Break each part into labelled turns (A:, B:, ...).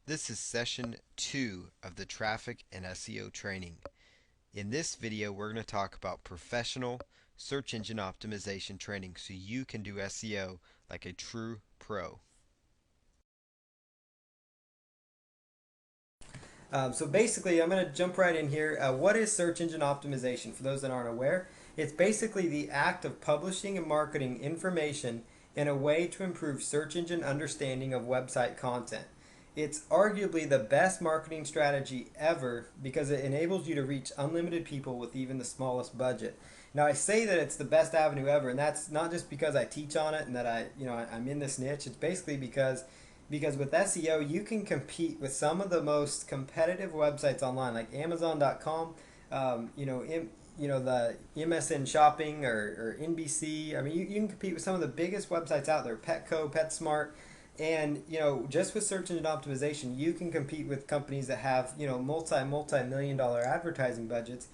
A: This is session 2 of the Traffic and SEO training. In this video, we're going to talk about professional search engine optimization training so you can do SEO like a true pro.
B: So basically, I'm going to jump right in here. What is search engine optimization? For those that aren't aware, it's basically the act of publishing and marketing information in a way to improve search engine understanding of website content. It's arguably the best marketing strategy ever because it enables you to reach unlimited people with even the smallest budget. Now, I say that it's the best avenue ever, and that's not just because I teach on it and that I'm in this niche. It's basically because with SEO you can compete with some of the most competitive websites online, like Amazon.com, the MSN Shopping or NBC. I mean, you can compete with some of the biggest websites out there, Petco, PetSmart, and just with search engine optimization, you can compete with companies that have multi-million-dollar advertising budgets.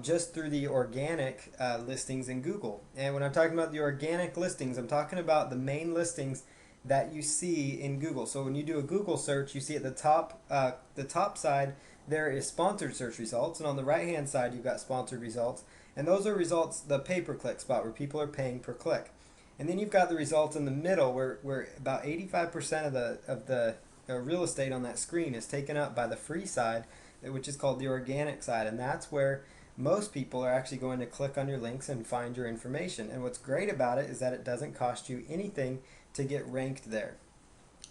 B: Just through the organic listings in Google. And when I'm talking about the organic listings, I'm talking about the main listings that you see in Google. So when you do a Google search, you see at the top side there is sponsored search results, and on the right hand side you've got sponsored results, and those are results, the pay-per-click spot where people are paying per click. And then you've got the results in the middle where about 85% of the real estate on that screen is taken up by the free side, which is called the organic side, and that's where most people are actually going to click on your links and find your information. And what's great about it is that it doesn't cost you anything to get ranked there.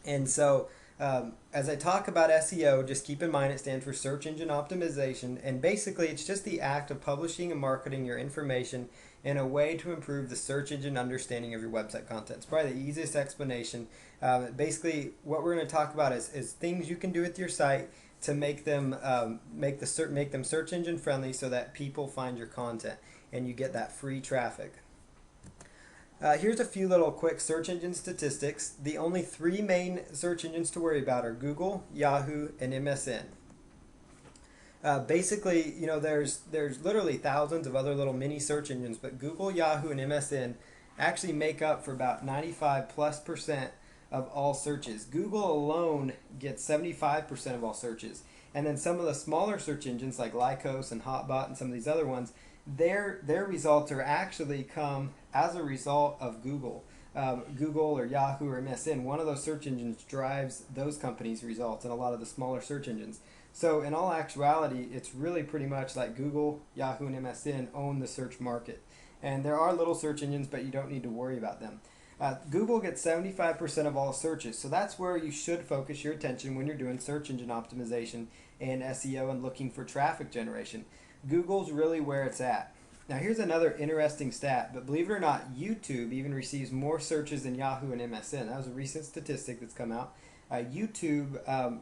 B: And so, as I talk about SEO, just keep in mind it stands for search engine optimization. And basically, it's just the act of publishing and marketing your information in a way to improve the search engine understanding of your website content. It's probably the easiest explanation. Basically, what we're going to talk about is things you can do with your site to make them make them search engine friendly so that people find your content and you get that free traffic. Here's a few little quick search engine statistics. The only three main search engines to worry about are Google, Yahoo, and MSN. Basically, there's literally thousands of other little mini search engines, but Google, Yahoo, and MSN actually make up for about 95+% of all searches. Google alone gets 75% of all searches. And then some of the smaller search engines like Lycos and Hotbot and some of these other ones, their results are actually come as a result of Google. Google or Yahoo or MSN, one of those search engines drives those companies' results and a lot of the smaller search engines. So in all actuality, it's really pretty much like Google, Yahoo, and MSN own the search market. And there are little search engines, but you don't need to worry about them. Google gets 75% of all searches, so that's where you should focus your attention when you're doing search engine optimization and SEO and looking for traffic generation. Google's really where it's at. Now here's another interesting stat, but believe it or not, YouTube even receives more searches than Yahoo and MSN. That was a recent statistic that's come out. YouTube,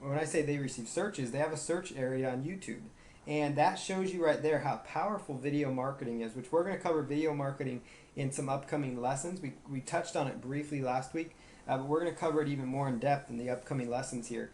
B: when I say they receive searches, they have a search area on YouTube. And that shows you right there how powerful video marketing is, which we're going to cover video marketing in some upcoming lessons. We touched on it briefly last week, but we're going to cover it even more in depth in the upcoming lessons here.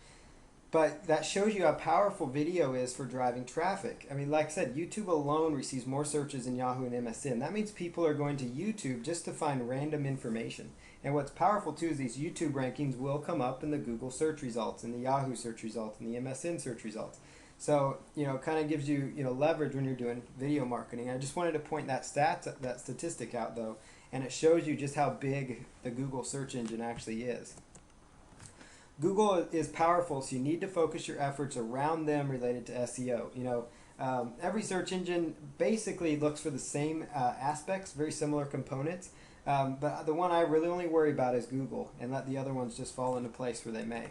B: But that shows you how powerful video is for driving traffic. I mean, like I said, YouTube alone receives more searches than Yahoo and MSN. That means people are going to YouTube just to find random information. And what's powerful too is these YouTube rankings will come up in the Google search results, in the Yahoo search results, and the MSN search results. So, it kind of gives you, leverage when you're doing video marketing. I just wanted to point that statistic out though, and it shows you just how big the Google search engine actually is. Google is powerful, so you need to focus your efforts around them related to SEO. Every search engine basically looks for the same aspects, very similar components, but the one I really only worry about is Google, and let the other ones just fall into place where they may.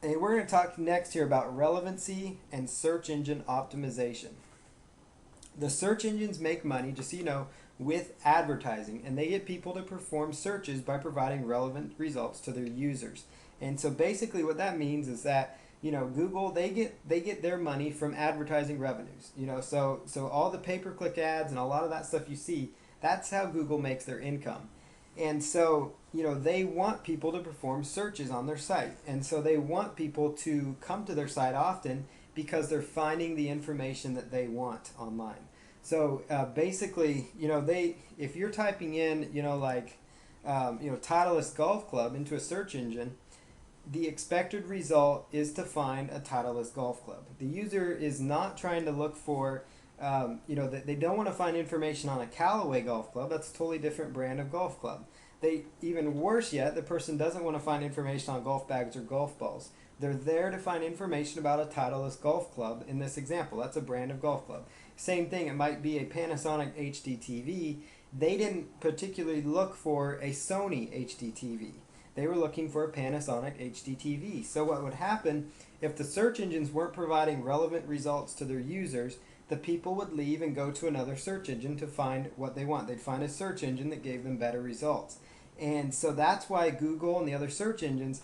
B: And we're going to talk next here about relevancy and search engine optimization. The search engines make money, just so you know, with advertising, and they get people to perform searches by providing relevant results to their users. And so basically what that means is that Google, they get their money from advertising revenues. So all the pay-per-click ads and a lot of that stuff you see, that's how Google makes their income. And so they want people to perform searches on their site, and so they want people to come to their site often because they're finding the information that they want online. So basically, if you're typing in, Titleist Golf Club into a search engine, the expected result is to find a Titleist golf club. The user is not trying to look for, they don't want to find information on a Callaway golf club. That's a totally different brand of golf club. Even worse yet, the person doesn't want to find information on golf bags or golf balls. They're there to find information about a Titleist golf club in this example. That's a brand of golf club. Same thing, it might be a Panasonic HD TV. They didn't particularly look for a Sony HD TV. They were looking for a Panasonic HD TV. So what would happen if the search engines weren't providing relevant results to their users, the people would leave and go to another search engine to find what they want. They'd find a search engine that gave them better results. And so that's why Google and the other search engines,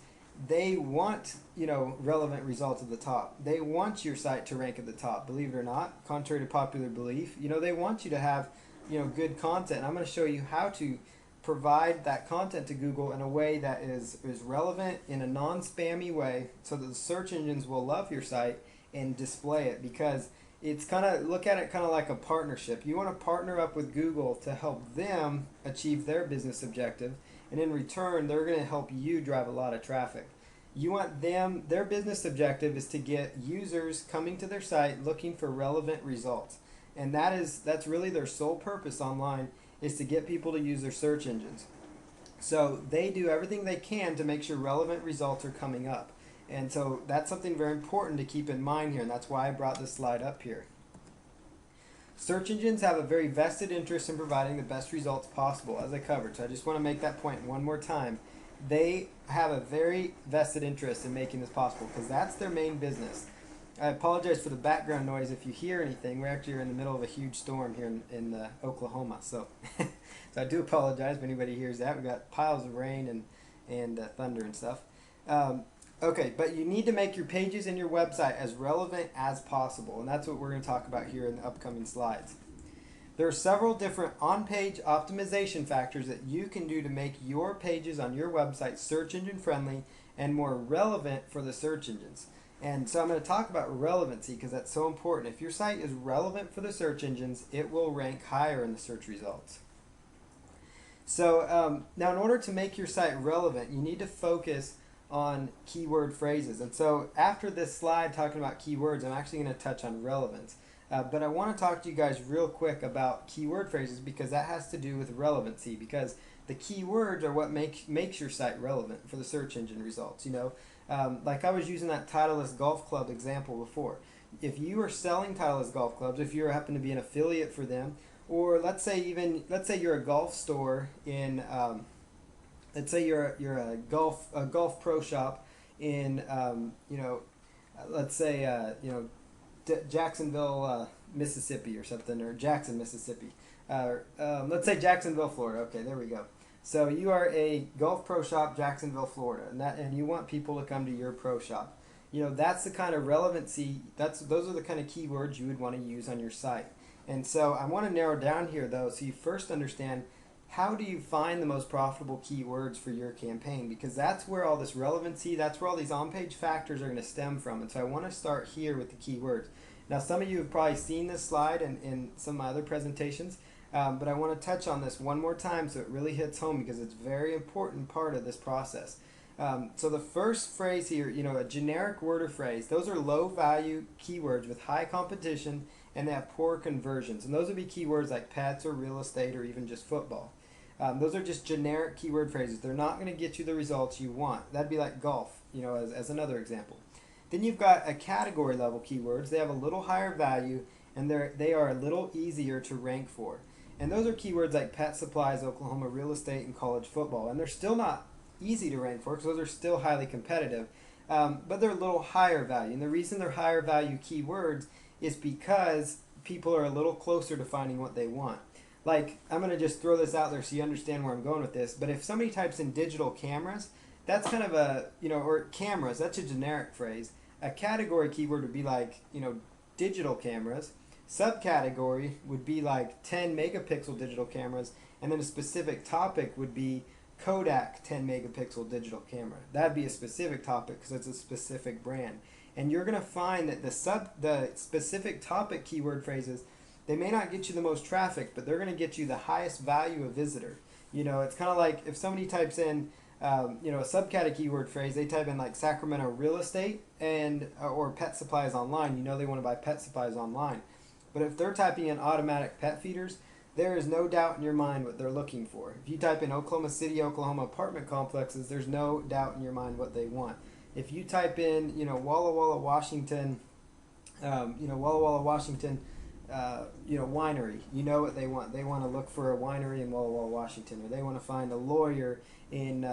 B: they want, relevant results at the top. They want your site to rank at the top, believe it or not, contrary to popular belief. They want you to have, good content. And I'm going to show you how to provide that content to Google in a way that is relevant, in a non-spammy way, so that the search engines will love your site and display it. Because it's look at it kind of like a partnership. You want to partner up with Google to help them achieve their business objective, and in return they're going to help you drive a lot of traffic. You want them, their business objective is to get users coming to their site looking for relevant results. And that's really their sole purpose online, is to get people to use their search engines. So they do everything they can to make sure relevant results are coming up. And so that's something very important to keep in mind here, and that's why I brought this slide up here. Search engines have a very vested interest in providing the best results possible, as I covered. So I just want to make that point one more time. They have a very vested interest in making this possible because that's their main business. I apologize for the background noise if you hear anything. We're actually in the middle of a huge storm here in Oklahoma, so so I do apologize if anybody hears that. We've got piles of rain and thunder and stuff. Okay, but you need to make your pages and your website as relevant as possible, and that's what we're going to talk about here in the upcoming slides. There are several different on-page optimization factors that you can do to make your pages on your website search engine friendly and more relevant for the search engines. And so I'm going to talk about relevancy because that's so important. If your site is relevant for the search engines, it will rank higher in the search results. So now in order to make your site relevant, you need to focus on keyword phrases. And so after this slide talking about keywords, I'm actually going to touch on relevance. But I want to talk to you guys real quick about keyword phrases because that has to do with relevancy, because the keywords are what makes your site relevant for the search engine results. Like I was using that Titleist Golf Club example before. If you are selling Titleist golf clubs, if you happen to be an affiliate for them, or let's say you're a golf store in let's say you're a golf pro shop in let's say Jacksonville, Mississippi or something, or Jackson, Mississippi. Let's say Jacksonville, Florida. Okay, there we go. So you are a golf pro shop, Jacksonville, Florida, and you want people to come to your pro shop. That's the kind of relevancy. Those are the kind of keywords you would want to use on your site. And so I want to narrow down here though, so you first understand how do you find the most profitable keywords for your campaign, because that's where all this relevancy, that's where all these on-page factors are going to stem from. And so I want to start here with the keywords. Now some of you have probably seen this slide in some of my other presentations, but I want to touch on this one more time so it really hits home because it's a very important part of this process. So the first phrase here, a generic word or phrase, those are low value keywords with high competition and they have poor conversions. And those would be keywords like pets or real estate or even just football. Those are just generic keyword phrases. They're not going to get you the results you want. That'd be like golf, as another example. Then you've got a category level keywords. They have a little higher value and they are a little easier to rank for. And those are keywords like pet supplies, Oklahoma real estate, and college football. And they're still not easy to rank for because those are still highly competitive. But they're a little higher value. And the reason they're higher value keywords is because people are a little closer to finding what they want. Like, I'm going to just throw this out there so you understand where I'm going with this. But if somebody types in digital cameras, that's kind of a, or cameras, that's a generic phrase. A category keyword would be like, digital cameras. Subcategory would be like 10 megapixel digital cameras. And then a specific topic would be Kodak 10 megapixel digital camera. That'd be a specific topic because it's a specific brand. And you're going to find that the specific topic keyword phrases, they may not get you the most traffic, but they're going to get you the highest value of visitor. It's kind of like if somebody types in a subcategory keyword phrase, they type in like Sacramento real estate and or pet supplies online. You know they want to buy pet supplies online. But if they're typing in automatic pet feeders, there is no doubt in your mind what they're looking for. If you type in Oklahoma City, Oklahoma apartment complexes, there's no doubt in your mind what they want. If you type in, Walla Walla, Washington, Walla Walla, Washington, winery, you know what they want. They want to look for a winery in Walla Walla, Washington, or they want to find a lawyer in,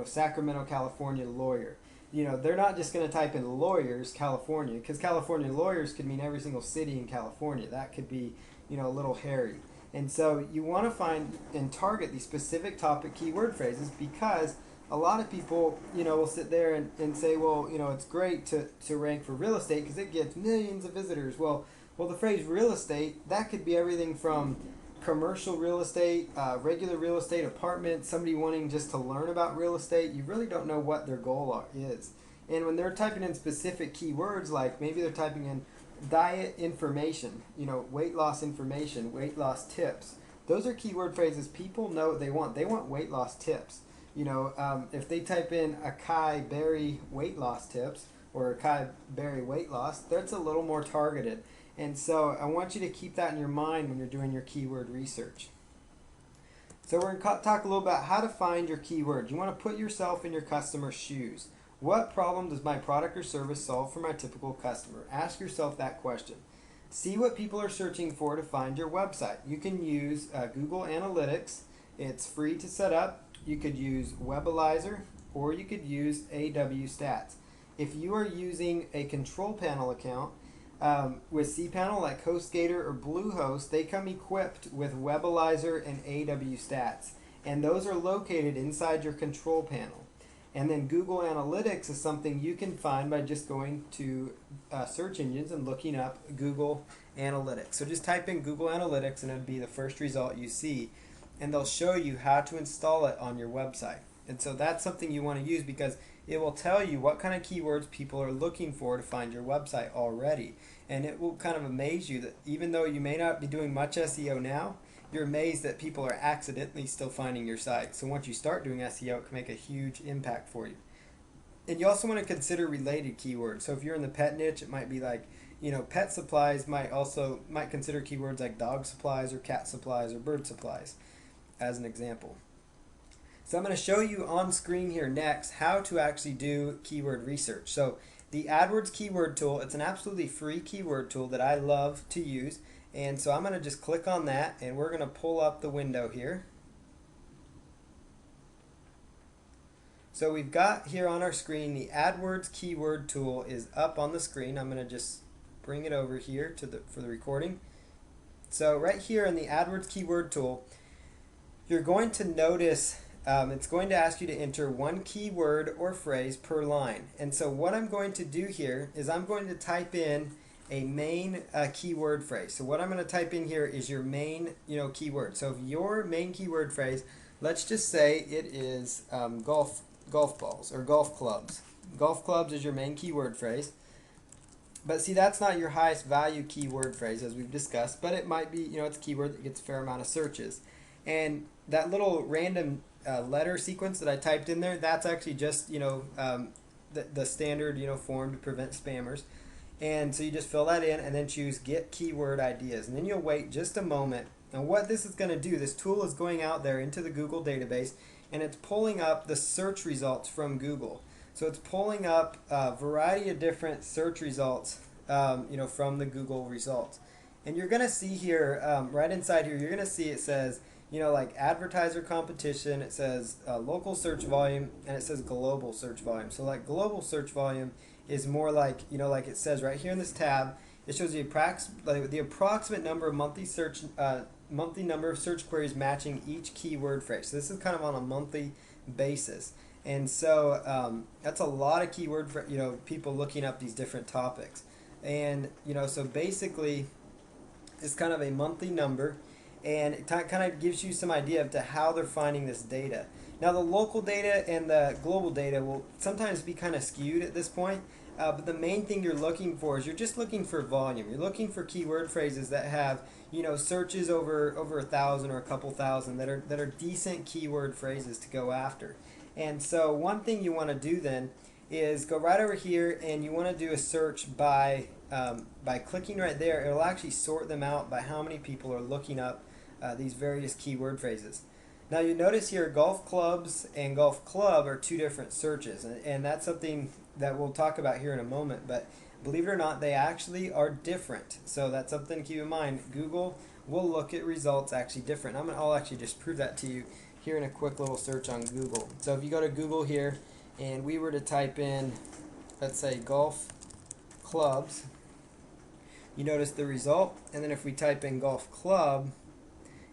B: Sacramento, California, lawyer. They're not just going to type in lawyers, California, because California lawyers could mean every single city in California. That could be, a little hairy. And so you want to find and target these specific topic keyword phrases because a lot of people, will sit there and say, well, it's great to rank for real estate because it gets millions of visitors. Well, the phrase real estate, that could be everything from commercial real estate, regular real estate, apartments, somebody wanting just to learn about real estate. You really don't know what their goal is. And when they're typing in specific keywords, like maybe they're typing in diet information, weight loss information, weight loss tips. Those are keyword phrases people know what they want. They want weight loss tips. If they type in acai berry weight loss tips or acai berry weight loss, that's a little more targeted. And so I want you to keep that in your mind when you're doing your keyword research. So we're going to talk a little about how to find your keywords. You want to put yourself in your customer's shoes. What problem does my product or service solve for my typical customer? Ask yourself that question. See what people are searching for to find your website. You can use Google Analytics. It's free to set up. You could use Webalizer or you could use AW Stats. If you are using a control panel account with cPanel like HostGator or Bluehost, they come equipped with Webalizer and AW Stats. And those are located inside your control panel. And then Google Analytics is something you can find by just going to search engines and looking up Google Analytics. So just type in Google Analytics and it'll be the first result you see. And they'll show you how to install it on your website. And so that's something you want to use because it will tell you what kind of keywords people are looking for to find your website already. And it will kind of amaze you that even though you may not be doing much SEO now, you're amazed that people are accidentally still finding your site. So once you start doing SEO, it can make a huge impact for you. And you also want to consider related keywords. So if you're in the pet niche, it might be like, pet supplies might consider keywords like dog supplies or cat supplies or bird supplies as an example. So I'm going to show you on screen here next how to actually do keyword research. So the Adwords keyword tool, it's an absolutely free keyword tool that I love to use. And so I'm going to just click on that and we're going to pull up the window here. So we've got here on our screen the Adwords keyword tool is up on the screen. I'm going to just bring it over here for the recording. So right here in the Adwords keyword tool, you're going to notice it's going to ask you to enter one keyword or phrase per line. And so what I'm going to do here is I'm going to type in a main keyword phrase. So what I'm going to type in here is your main keyword. So if your main keyword phrase, let's just say it is golf balls or golf clubs. Golf clubs is your main keyword phrase. But see, that's not your highest value keyword phrase as we've discussed, but it might be, it's a keyword that gets a fair amount of searches. And that little random letter sequence that I typed in there, that's actually just, the standard, form to prevent spammers. And so you just fill that in and then choose Get Keyword Ideas. And then you'll wait just a moment. And what this is going to do, this tool is going out there into the Google database and it's pulling up the search results from Google. So it's pulling up a variety of different search results, from the Google results. And you're going to see here, right inside here, you're going to see it says, like advertiser competition, it says local search volume, and it says global search volume. So like global search volume is more like, like it says right here in this tab, it shows the approximate number of monthly number of search queries matching each keyword phrase. So this is kind of on a monthly basis. And so that's a lot of keyword for, people looking up these different topics. And, so basically it's kind of a monthly number. And it kind of gives you some idea of to how they're finding this data. Now the local data and the global data will sometimes be kind of skewed at this point, but the main thing you're looking for is you're just looking for volume. You're looking for keyword phrases that have searches over 1,000 or a couple thousand that are decent keyword phrases to go after. And so one thing you want to do then is go right over here, and you want to do a search by clicking right there. It'll actually sort them out by how many people are looking up these various keyword phrases. Now you notice here golf clubs and golf club are two different searches, and that's something that we'll talk about here in a moment, but believe it or not, they actually are different. So that's something to keep in mind. Google will look at results actually different. I'll actually just prove that to you here in a quick little search on Google. So if you go to Google here and we were to type in, let's say, golf clubs, you notice the result, and then if we type in golf club,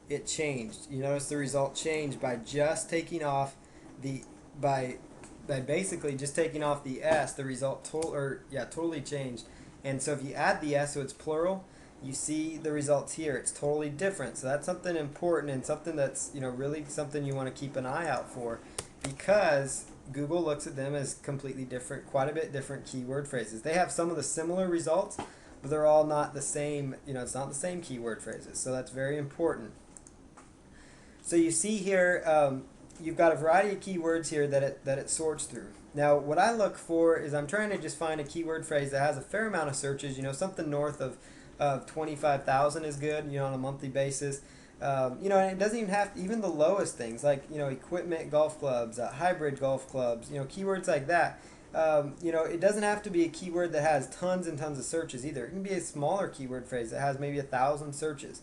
B: it changed. You notice the result changed by just taking off the by basically just taking off the S. The result totally changed. And so if you add the S, so it's plural, you see the results here. It's totally different. So that's something important and something that's really something you want to keep an eye out for, because Google looks at them as completely different, quite a bit different keyword phrases. They have some of the similar results, but they're all not the same. It's not the same keyword phrases. So that's very important. So you see here, you've got a variety of keywords here that it sorts through. Now, what I look for is I'm trying to just find a keyword phrase that has a fair amount of searches. Something north of 25,000 is good. On a monthly basis. And it doesn't even have to, even the lowest things like equipment golf clubs, hybrid golf clubs. Keywords like that. It doesn't have to be a keyword that has tons and tons of searches either. It can be a smaller keyword phrase that has maybe 1,000 searches.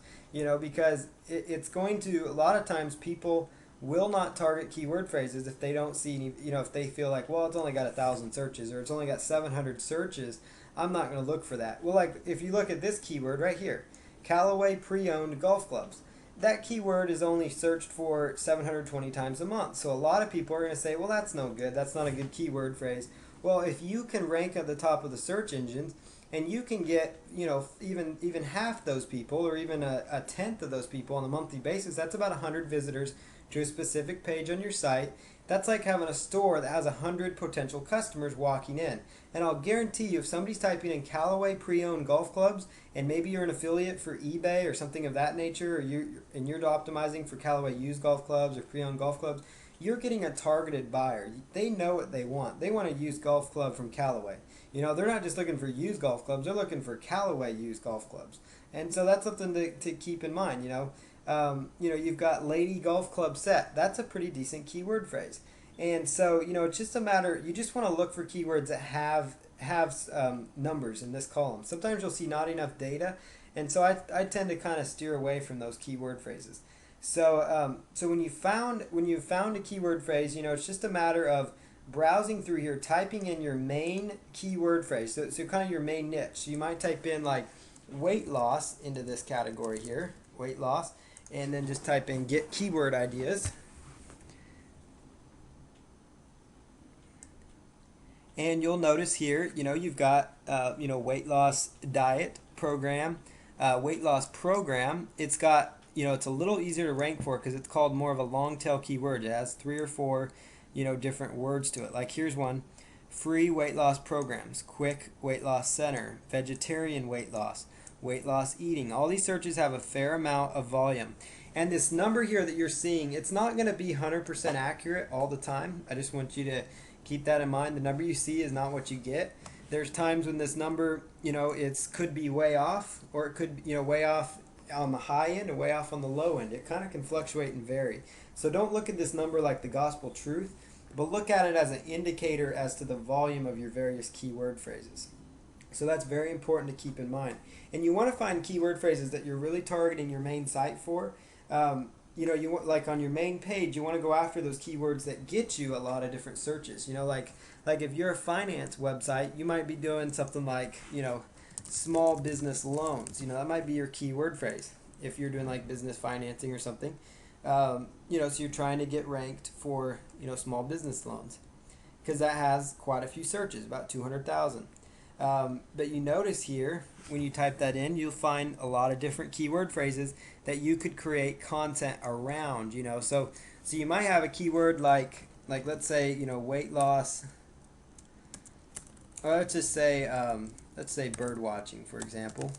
B: Because it's going to, a lot of times people will not target keyword phrases if they don't see any, if they feel like, well, it's only got 1,000 searches or it's only got 700 searches, I'm not going to look for that. Well, like if you look at this keyword right here, Callaway pre-owned golf clubs, that keyword is only searched for 720 times a month. So a lot of people are going to say, well, that's no good. That's not a good keyword phrase. Well, if you can rank at the top of the search engines, and you can get, even half those people, or even a tenth of those people on a monthly basis, that's about 100 visitors to a specific page on your site. That's like having a store that has 100 potential customers walking in. And I'll guarantee you, if somebody's typing in Callaway pre-owned golf clubs, and maybe you're an affiliate for eBay or something of that nature, or you're optimizing for Callaway used golf clubs or pre-owned golf clubs, you're getting a targeted buyer. They know what they want. They want a used golf club from Callaway. They're not just looking for used golf clubs. They're looking for Callaway used golf clubs. And so that's something to keep in mind. You've got lady golf club set. That's a pretty decent keyword phrase. And so, it's just a matter, you just want to look for keywords that have numbers in this column. Sometimes you'll see not enough data. And so I tend to kind of steer away from those keyword phrases. So when you found a keyword phrase, it's just a matter of browsing through here, typing in your main keyword phrase, so kind of your main niche. So you might type in like weight loss into this category here, weight loss, and then just type in get keyword ideas. And you'll notice here, you've got, weight loss diet program, weight loss program. It's got, it's a little easier to rank for because it's called more of a long tail keyword. It has 3 or 4 different words to it. Like here's one: free weight loss programs, quick weight loss center, vegetarian weight loss eating. All these searches have a fair amount of volume. And this number here that you're seeing, it's not going to be 100% accurate all the time. I just want you to keep that in mind. The number you see is not what you get. There's times when this number, it could be way off, or it could, way off on the high end or way off on the low end. It kind of can fluctuate and vary. So don't look at this number like the gospel truth, but look at it as an indicator as to the volume of your various keyword phrases. So that's very important to keep in mind. And you want to find keyword phrases that you're really targeting your main site for. You want, like on your main page, you want to go after those keywords that get you a lot of different searches. Like if you're a finance website, you might be doing something like, small business loans. That might be your keyword phrase if you're doing like business financing or something. So you're trying to get ranked for, small business loans, because that has quite a few searches, about 200,000. But you notice here, when you type that in, you'll find a lot of different keyword phrases that you could create content around, So you might have a keyword like let's say, weight loss, or let's say bird watching, for example.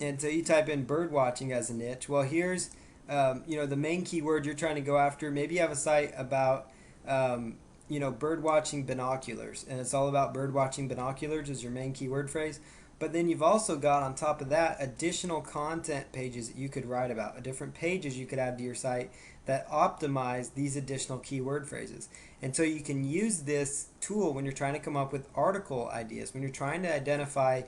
B: And so you type in bird watching as a niche. Well, here's the main keyword you're trying to go after. Maybe you have a site about bird watching binoculars, and it's all about bird watching binoculars as your main keyword phrase. But then you've also got on top of that additional content pages that you could write about, different pages you could add to your site that optimize these additional keyword phrases. And so you can use this tool when you're trying to come up with article ideas, when you're trying to identify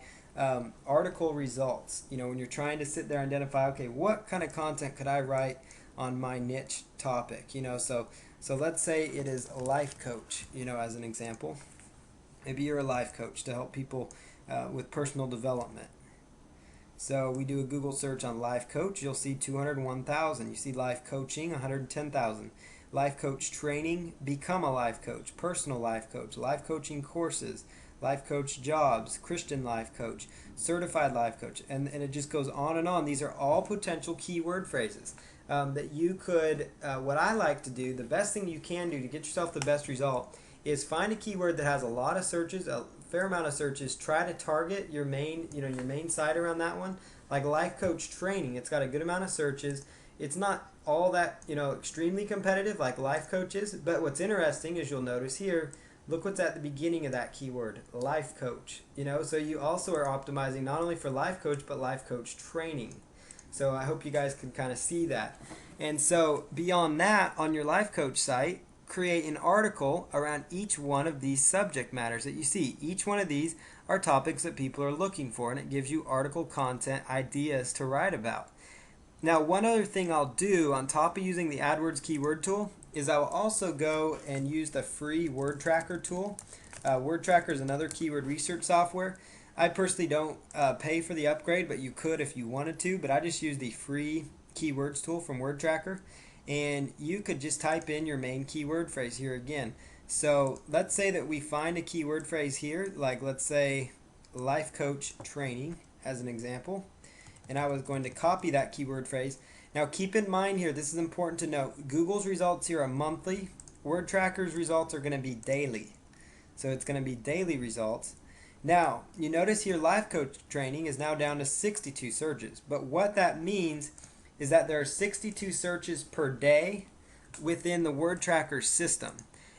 B: article results. When you're trying to sit there and identify, okay, what kind of content could I write on my niche topic? So let's say it is a life coach, as an example. Maybe you're a life coach to help people with personal development. So we do a Google search on life coach, you'll see 201,000. You see life coaching, 110,000. Life coach training, become a life coach, personal life coaching courses, life coach jobs, Christian life coach, certified life coach, and it just goes on and on. These are all potential keyword phrases that you could, what I like to do, the best thing you can do to get yourself the best result is find a keyword that has a lot of searches, a fair amount of searches. Try to target your main, your main site around that one. Like life coach training, it's got a good amount of searches. It's not all that, extremely competitive like life coach is, but what's interesting is you'll notice here, look what's at the beginning of that keyword, life coach. So you also are optimizing not only for life coach, but life coach training. So I hope you guys can kind of see that. And so beyond that, on your life coach site, create an article around each one of these subject matters that you see. Each one of these are topics that people are looking for, and it gives you article content ideas to write about. Now, one other thing I'll do on top of using the Adwords keyword tool is I will also go and use the free word tracker tool. Word tracker is another keyword research software. I personally don't pay for the upgrade, but you could if you wanted to. But I just use the free keywords tool from Word Tracker, and you could just type in your main keyword phrase here again. So let's say that we find a keyword phrase here, like let's say life coach training as an example, and I was going to copy that keyword phrase. Now keep in mind here, this is important to note, Google's results here are monthly, Word Tracker's results are going to be daily. So it's going to be daily results. Now, you notice here life coach training is now down to 62 searches. But what that means is that there are 62 searches per day within the Word Tracker system.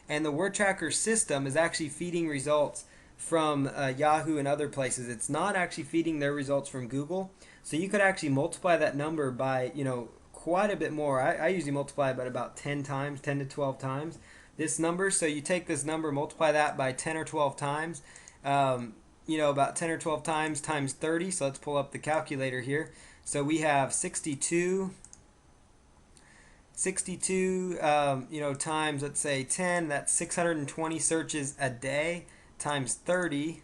B: And the Word Tracker system is actually feeding results from Yahoo and other places. It's not actually feeding their results from Google. So you could actually multiply that number by, quite a bit more. I usually multiply it by about 10 times, 10 to 12 times this number. So you take this number, multiply that by 10 or 12 times. About 10 or 12 times 30. So let's pull up the calculator here. So we have 62 times, let's say 10, that's 620 searches a day times 30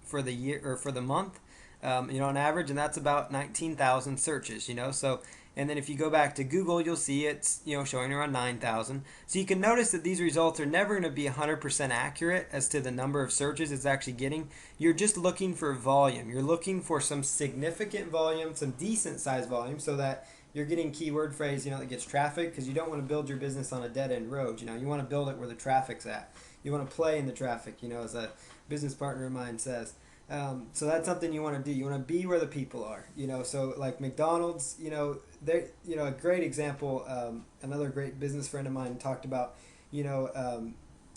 B: for the year or for the month, on average, and that's about 19,000 searches, so. And then if you go back to Google, you'll see it's showing around 9,000. So you can notice that these results are never going to be 100% accurate as to the number of searches it's actually getting. You're just looking for volume. You're looking for some significant volume, some decent size volume, so that you're getting keyword phrase that gets traffic, because you don't want to build your business on a dead end road. You want to build it where the traffic's at. You want to play in the traffic, as a business partner of mine says. So that's something you want to do. You want to be where the people are. So like McDonald's, they, a great example. Another great business friend of mine talked about,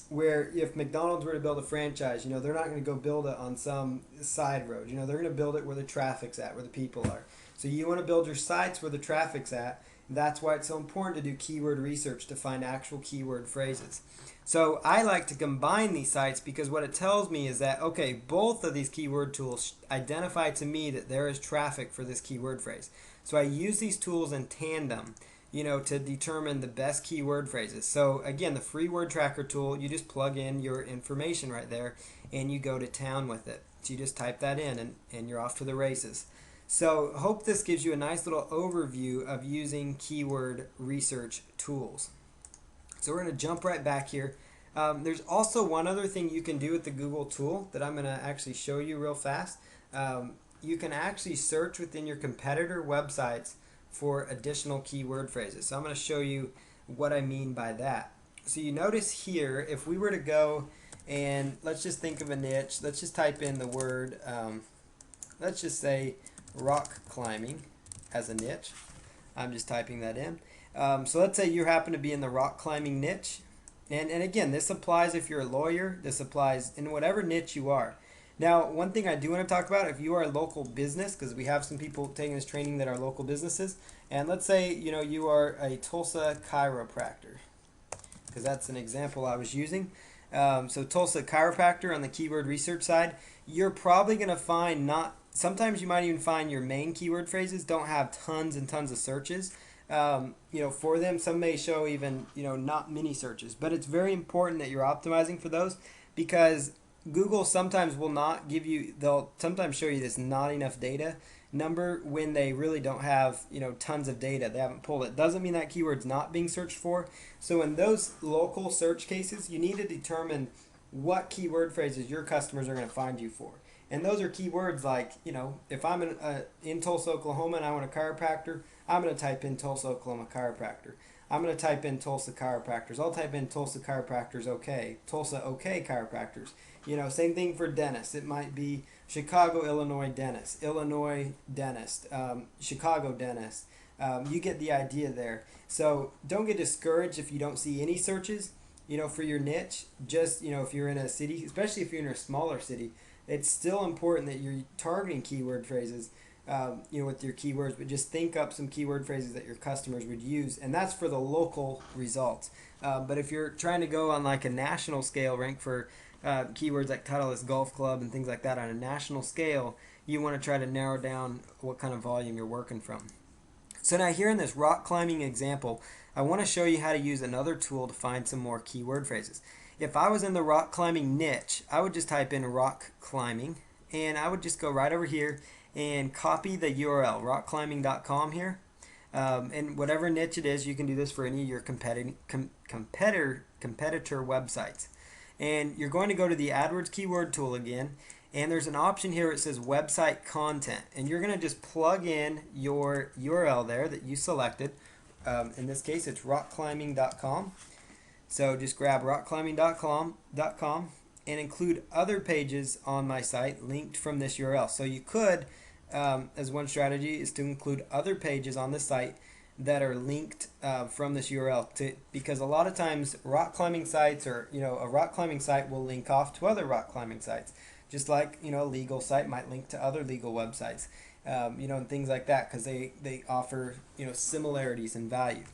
B: where if McDonald's were to build a franchise, they're not going to go build it on some side road. They're going to build it where the traffic's at, where the people are. So you want to build your sites where the traffic's at. That's why it's so important to do keyword research to find actual keyword phrases. So I like to combine these sites because what it tells me is that, okay, both of these keyword tools identify to me that there is traffic for this keyword phrase. So I use these tools in tandem, to determine the best keyword phrases. So again, the free word tracker tool, you just plug in your information right there and you go to town with it. So you just type that in and you're off to the races. So hope this gives you a nice little overview of using keyword research tools. So we're going to jump right back here. There's also one other thing you can do with the Google tool that I'm going to actually show you real fast. You can actually search within your competitor websites for additional keyword phrases. So I'm going to show you what I mean by that. So you notice here, if we were to go and let's just think of a niche. Let's just type in the word, let's just say rock climbing as a niche. I'm just typing that in. So let's say you happen to be in the rock climbing niche. And again, this applies if you're a lawyer. This applies in whatever niche you are. Now, one thing I do want to talk about, if you are a local business, because we have some people taking this training that are local businesses, and let's say you are a Tulsa chiropractor, because that's an example I was using. So Tulsa chiropractor on the keyword research side, you're probably going to find not. Sometimes you might even find your main keyword phrases don't have tons and tons of searches. For them, some may show even not many searches, but it's very important that you're optimizing for those, because Google sometimes will not give you. They'll sometimes show you this not enough data number when they really don't have tons of data. They haven't pulled it. Doesn't mean that keyword's not being searched for. So in those local search cases, you need to determine what keyword phrases your customers are going to find you for. And those are keywords like, if I'm in Tulsa, Oklahoma, and I want a chiropractor, I'm going to type in Tulsa, Oklahoma chiropractor. I'm going to type in Tulsa chiropractors. I'll type in Tulsa chiropractors okay. Tulsa okay chiropractors. Same thing for dentists. It might be Chicago, Illinois dentist, Illinois dentist, Chicago dentist. You get the idea there. So don't get discouraged if you don't see any searches, for your niche. Just, if you're in a city, especially if you're in a smaller city, it's still important that you're targeting keyword phrases, with your keywords, but just think up some keyword phrases that your customers would use, and that's for the local results. But if you're trying to go on like a national scale, rank for keywords like Titleist Golf Club and things like that on a national scale, you want to try to narrow down what kind of volume you're working from. So now here in this rock climbing example, I want to show you how to use another tool to find some more keyword phrases. If I was in the rock climbing niche, I would just type in rock climbing, and I would just go right over here and copy the URL, rockclimbing.com here. And whatever niche it is, you can do this for any of your competitor websites. And you're going to go to the Adwords keyword tool again, and there's an option here that says website content, and you're going to just plug in your URL there that you selected. In this case, it's rockclimbing.com. So just grab rockclimbing.com and include other pages on my site linked from this URL. So you could, as one strategy, is to include other pages on the site that are linked from this URL, because a lot of times rock climbing sites, or a rock climbing site will link off to other rock climbing sites, just like a legal site might link to other legal websites, and things like that, because they offer similarities in value.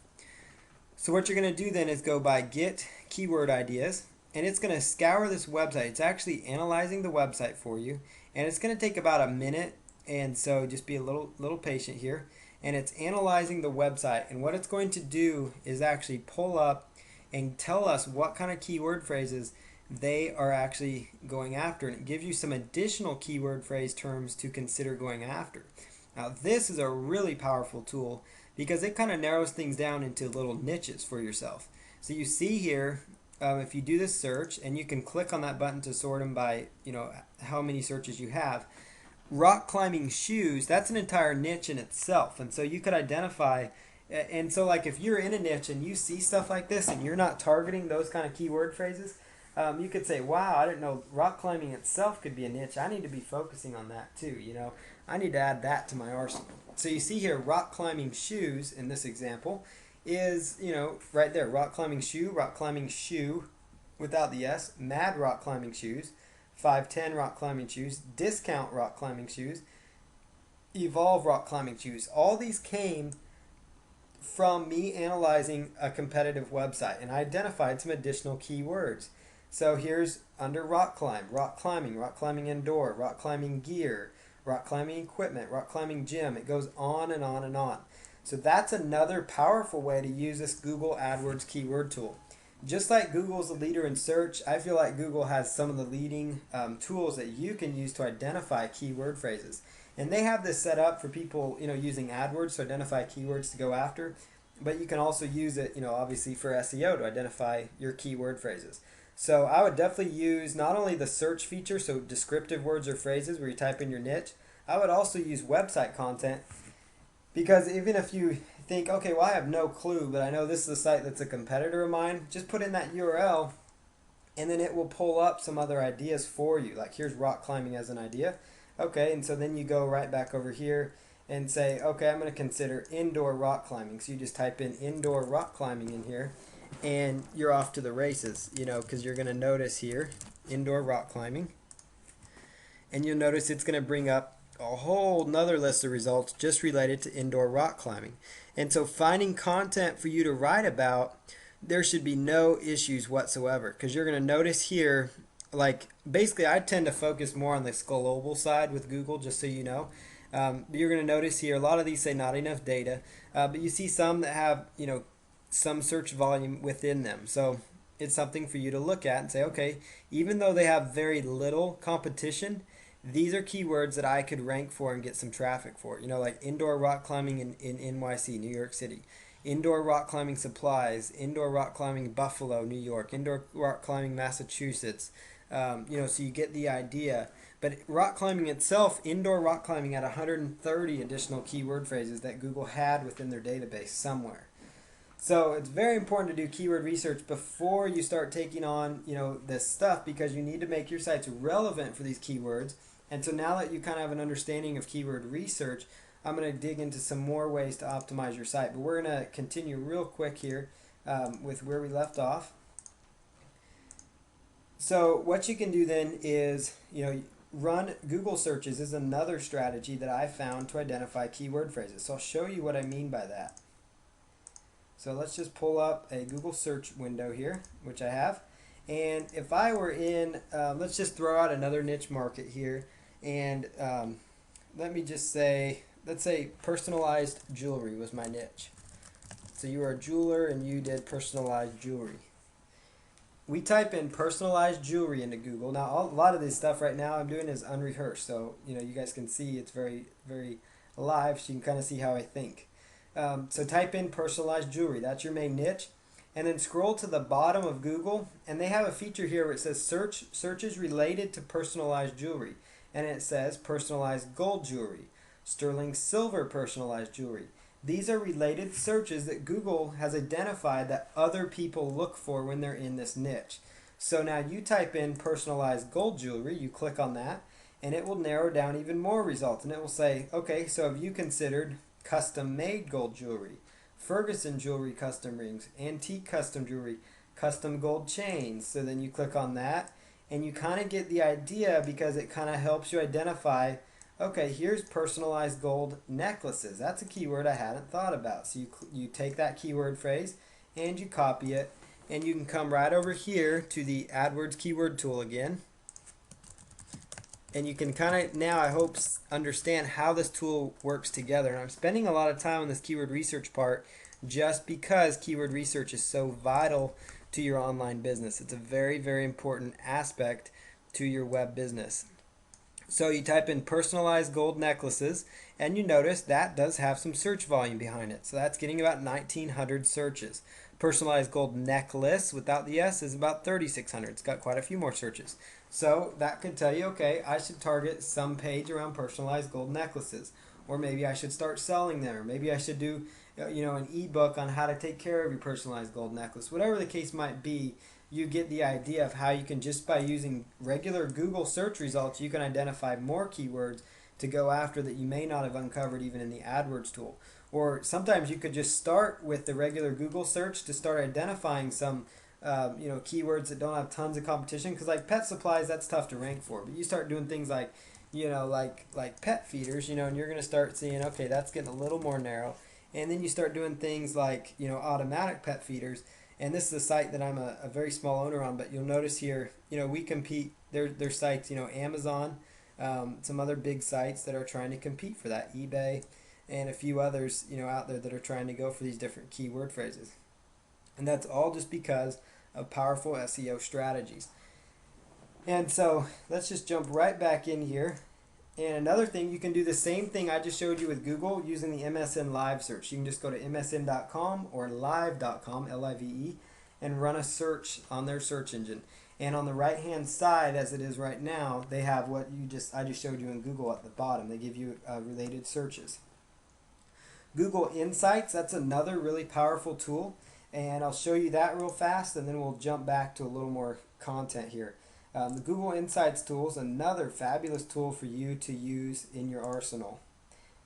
B: So what you're going to do then is go by get keyword ideas, and it's going to scour this website. It's actually analyzing the website for you, and it's going to take about a minute, and so just be a little patient here. And it's analyzing the website, and what it's going to do is actually pull up and tell us what kind of keyword phrases they are actually going after, and it gives you some additional keyword phrase terms to consider going after. Now this is a really powerful tool because it kind of narrows things down into little niches for yourself. So you see here, if you do this search, and you can click on that button to sort them by how many searches you have. Rock climbing shoes, that's an entire niche in itself, and so you could identify, and so like if you're in a niche and you see stuff like this and you're not targeting those kind of keyword phrases, you could say, wow, I didn't know rock climbing itself could be a niche. I need to be focusing on that too. I need to add that to my arsenal. So you see here, rock climbing shoes in this example is right there, rock climbing shoe without the S, mad rock climbing shoes, 510 rock climbing shoes, discount rock climbing shoes, evolve rock climbing shoes. All these came from me analyzing a competitive website, and I identified some additional keywords. So here's under rock climbing indoor, rock climbing gear, rock climbing equipment, rock climbing gym. It goes on and on and on. So that's another powerful way to use this Google AdWords keyword tool. Just like Google's a leader in search, I feel like Google has some of the leading tools that you can use to identify keyword phrases. And they have this set up for people, using AdWords to identify keywords to go after. But you can also use it, obviously for SEO to identify your keyword phrases. So I would definitely use not only the search feature, so descriptive words or phrases where you type in your niche, I would also use website content, because even if you think, okay, well, I have no clue, but I know this is a site that's a competitor of mine, just put in that URL, and then it will pull up some other ideas for you. Like here's rock climbing as an idea. Okay, and so then you go right back over here and say, okay, I'm going to consider indoor rock climbing. So you just type in indoor rock climbing in here, and you're off to the races, because you're going to notice here, indoor rock climbing, and you'll notice it's going to bring up a whole nother list of results just related to indoor rock climbing. And so finding content for you to write about, there should be no issues whatsoever, because you're going to notice here, like basically I tend to focus more on the global side with Google, just so you know. You're going to notice here a lot of these say not enough data, but you see some that have some search volume within them. So it's something for you to look at and say, okay, even though they have very little competition, these are keywords that I could rank for and get some traffic for. Like indoor rock climbing in NYC, New York City, indoor rock climbing supplies, indoor rock climbing Buffalo, New York, indoor rock climbing Massachusetts. So you get the idea. But rock climbing itself, indoor rock climbing had 130 additional keyword phrases that Google had within their database somewhere. So it's very important to do keyword research before you start taking on, this stuff, because you need to make your sites relevant for these keywords. And so now that you kind of have an understanding of keyword research, I'm going to dig into some more ways to optimize your site. But we're going to continue real quick here with where we left off. So what you can do then is, run Google searches is another strategy that I found to identify keyword phrases. So I'll show you what I mean by that. So let's just pull up a Google search window here, which I have. And if I were in, let's just throw out another niche market here. And let me just say, let's say personalized jewelry was my niche. So you are a jeweler and you did personalized jewelry. We type in personalized jewelry into Google. Now, a lot of this stuff right now I'm doing is unrehearsed. So, you guys can see it's very, very live, so you can kind of see how I think. So type in personalized jewelry. That's your main niche. And then scroll to the bottom of Google, and they have a feature here where it says searches related to personalized jewelry. And it says personalized gold jewelry, sterling silver personalized jewelry. These are related searches that Google has identified that other people look for when they're in this niche. So now you type in personalized gold jewelry, you click on that, and it will narrow down even more results. And it will say, okay, so have you considered custom made gold jewelry, Ferguson jewelry custom rings, antique custom jewelry, custom gold chains? So then you click on that, and you kind of get the idea, because it kind of helps you identify, okay, here's personalized gold necklaces. That's a keyword I hadn't thought about. So you take that keyword phrase and you copy it, and you can come right over here to the AdWords keyword tool again. And you can kind of now, I hope, understand how this tool works together. And I'm spending a lot of time on this keyword research part just because keyword research is so vital to your online business. It's a very, very important aspect to your web business. So you type in personalized gold necklaces, and you notice that does have some search volume behind it. So that's getting about 1,900 searches. Personalized gold necklace without the S is about 3,600. It's got quite a few more searches. So that could tell you, okay, I should target some page around personalized gold necklaces. Or maybe I should start selling them. Or maybe I should do an ebook on how to take care of your personalized gold necklace. Whatever the case might be, you get the idea of how you can, just by using regular Google search results, you can identify more keywords to go after that you may not have uncovered even in the AdWords tool. Or sometimes you could just start with the regular Google search to start identifying some keywords that don't have tons of competition, because like pet supplies, that's tough to rank for. But you start doing things like like pet feeders, and you're going to start seeing, okay, that's getting a little more narrow. And then you start doing things like automatic pet feeders. And this is a site that I'm a very small owner on, but you'll notice here, we compete. There's sites, Amazon, some other big sites that are trying to compete for that, eBay, and a few others, out there that are trying to go for these different keyword phrases. And that's all just because of powerful SEO strategies. And so let's just jump right back in here. And another thing, you can do the same thing I just showed you with Google using the MSN Live search. You can just go to msn.com or live.com, L-I-V-E, and run a search on their search engine. And on the right-hand side, as it is right now, they have what I just showed you in Google at the bottom. They give you related searches. Google Insights, that's another really powerful tool. And I'll show you that real fast, and then we'll jump back to a little more content here. The Google Insights tool is another fabulous tool for you to use in your arsenal.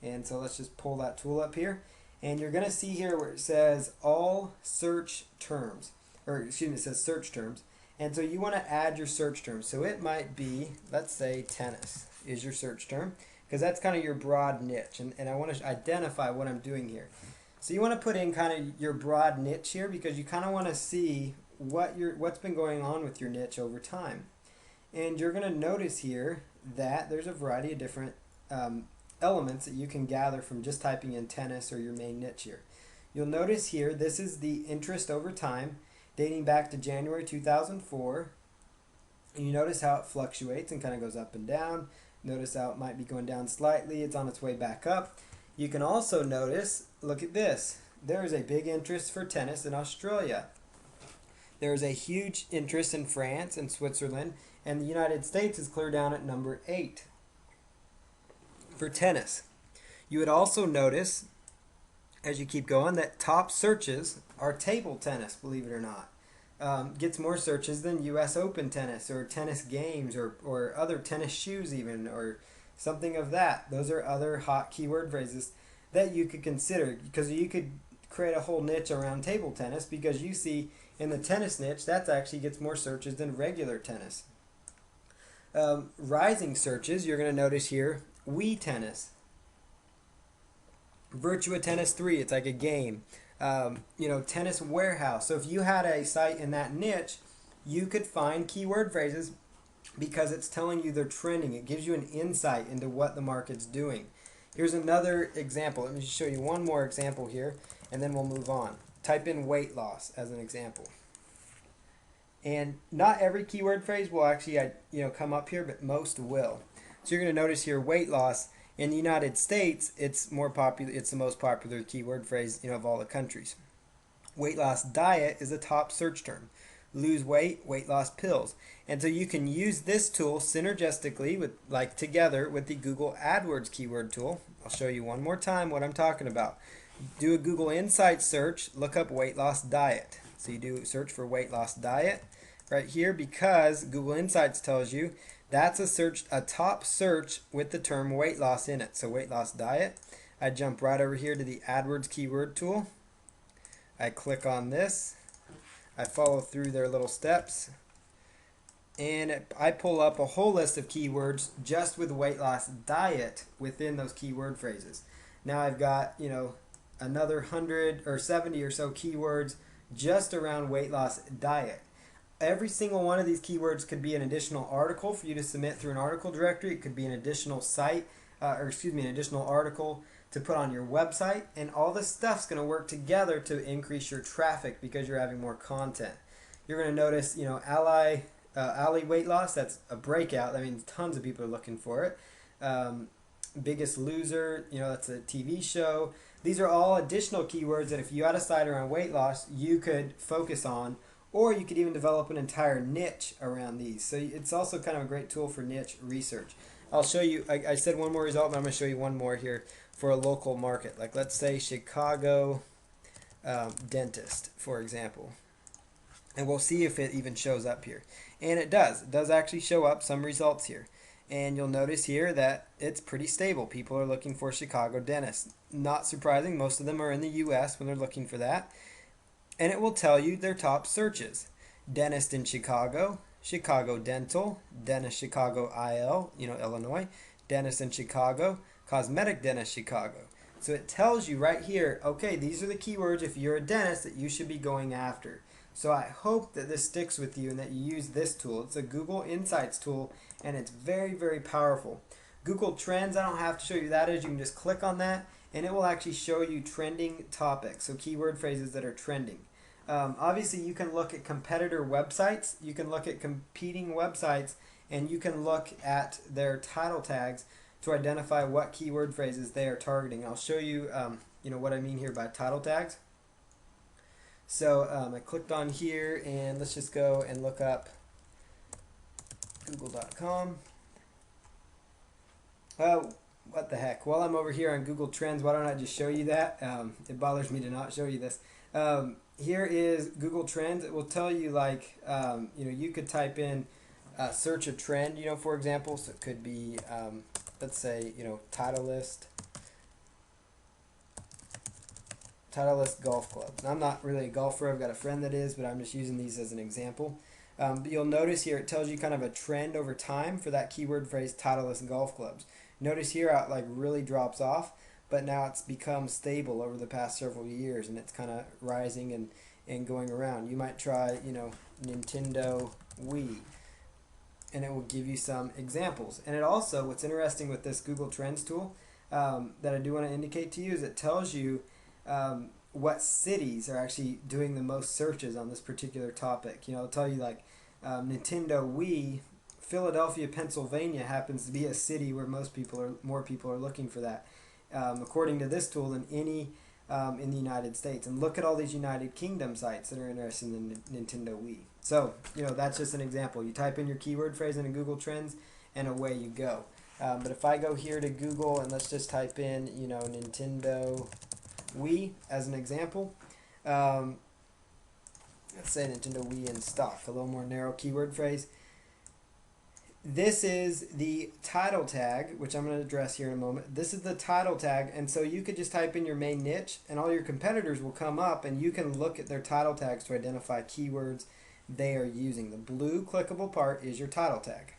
B: And so let's just pull that tool up here. And you're going to see here where it says all search terms, or excuse me, it says search terms. And so you want to add your search terms. So it might be, let's say tennis is your search term, because that's kind of your broad niche. And I want to identify what I'm doing here. So you want to put in kind of your broad niche here because you kind of want to see what's been going on with your niche over time. And you're going to notice here that there's a variety of different elements that you can gather from just typing in tennis or your main niche here. You'll notice here this is the interest over time dating back to January 2004. And you notice how it fluctuates and kind of goes up and down. Notice how it might be going down slightly. It's on its way back up. You can also notice, look at this. There is a big interest for tennis in Australia. There is a huge interest in France and Switzerland, and the United States is clear down at number 8 for tennis. You would also notice, as you keep going, that top searches are table tennis, believe it or not. Gets more searches than US Open tennis or tennis games or other tennis shoes even, or something of that. Those are other hot keyword phrases that you could consider, because you could create a whole niche around table tennis, because you see in the tennis niche that actually gets more searches than regular tennis. Rising searches, you're going to notice here, Wii Tennis, Virtua Tennis 3, it's like a game. Tennis warehouse. So if you had a site in that niche, you could find keyword phrases because it's telling you they're trending. It gives you an insight into what the market's doing. Here's another example. Let me just show you one more example here, and then we'll move on. Type in weight loss as an example. And not every keyword phrase will actually come up here, but most will. So you're going to notice here weight loss. In the United States, it's more popular. It's the most popular keyword phrase of all the countries. Weight loss diet is a top search term. Lose weight, weight loss pills. And so you can use this tool synergistically together with the Google Adwords keyword tool. I'll show you one more time what I'm talking about. Do a Google Insights search, look up weight loss diet. So you do search for weight loss diet right here, because Google Insights tells you that's a top search with the term weight loss in it. So weight loss diet. I jump right over here to the AdWords keyword tool. I click on this. I follow through their little steps. And I pull up a whole list of keywords just with weight loss diet within those keyword phrases. Now I've got, another 100 or 70 or so keywords just around weight loss diet. Every single one of these keywords could be an additional article for you to submit through an article directory. It could be an additional an additional article to put on your website. And all this stuff's going to work together to increase your traffic because you're having more content. You're going to notice, Ally weight loss, that's a breakout. That means tons of people are looking for it. Biggest Loser, that's a TV show. These are all additional keywords that if you had a site around weight loss, you could focus on. Or you could even develop an entire niche around these. So it's also kind of a great tool for niche research. I'll show you, I said one more result, but I'm going to show you one more here for a local market. Like let's say Chicago dentist, for example. And we'll see if it even shows up here. And it does. It does actually show up some results here. And you'll notice here that it's pretty stable. People are looking for Chicago dentist. Not surprising, most of them are in the US when they're looking for that. And it will tell you their top searches. Dentist in Chicago, Chicago Dental, Dentist Chicago IL, Illinois, Dentist in Chicago, Cosmetic Dentist Chicago. So it tells you right here, okay, these are the keywords if you're a dentist that you should be going after. So I hope that this sticks with you and that you use this tool. It's a Google Insights tool, and it's very, very powerful. Google Trends, I don't have to show you that is. You can just click on that, and it will actually show you trending topics, so keyword phrases that are trending. Obviously, you can look at competitor websites, you can look at competing websites, and you can look at their title tags to identify what keyword phrases they are targeting. I'll show you, what I mean here by title tags. So I clicked on here, and let's just go and look up google.com. What the heck? While I'm over here on Google Trends, why don't I just show you that? It bothers me to not show you this. Here is Google Trends. It will tell you you could type in search a trend, for example. So it could be, let's say, Titleist golf clubs. And I'm not really a golfer. I've got a friend that is, but I'm just using these as an example. But you'll notice here it tells you kind of a trend over time for that keyword phrase, Titleist golf clubs. Notice here how it like really drops off, but now it's become stable over the past several years, and it's kind of rising and going around. You might try, Nintendo Wii, and it will give you some examples. And it also, what's interesting with this Google Trends tool that I do want to indicate to you is it tells you what cities are actually doing the most searches on this particular topic. It'll tell you like Nintendo Wii, Philadelphia, Pennsylvania happens to be a city where more people are looking for that, according to this tool, than any in the United States. And look at all these United Kingdom sites that are interested in Nintendo Wii. So that's just an example. You type in your keyword phrase into Google Trends, and away you go. But if I go here to Google and let's just type in Nintendo Wii as an example. Let's say Nintendo Wii in stock, a little more narrow keyword phrase. This is the title tag, which I'm going to address here in a moment. This is the title tag, and so you could just type in your main niche, and all your competitors will come up, and you can look at their title tags to identify keywords they are using. The blue clickable part is your title tag.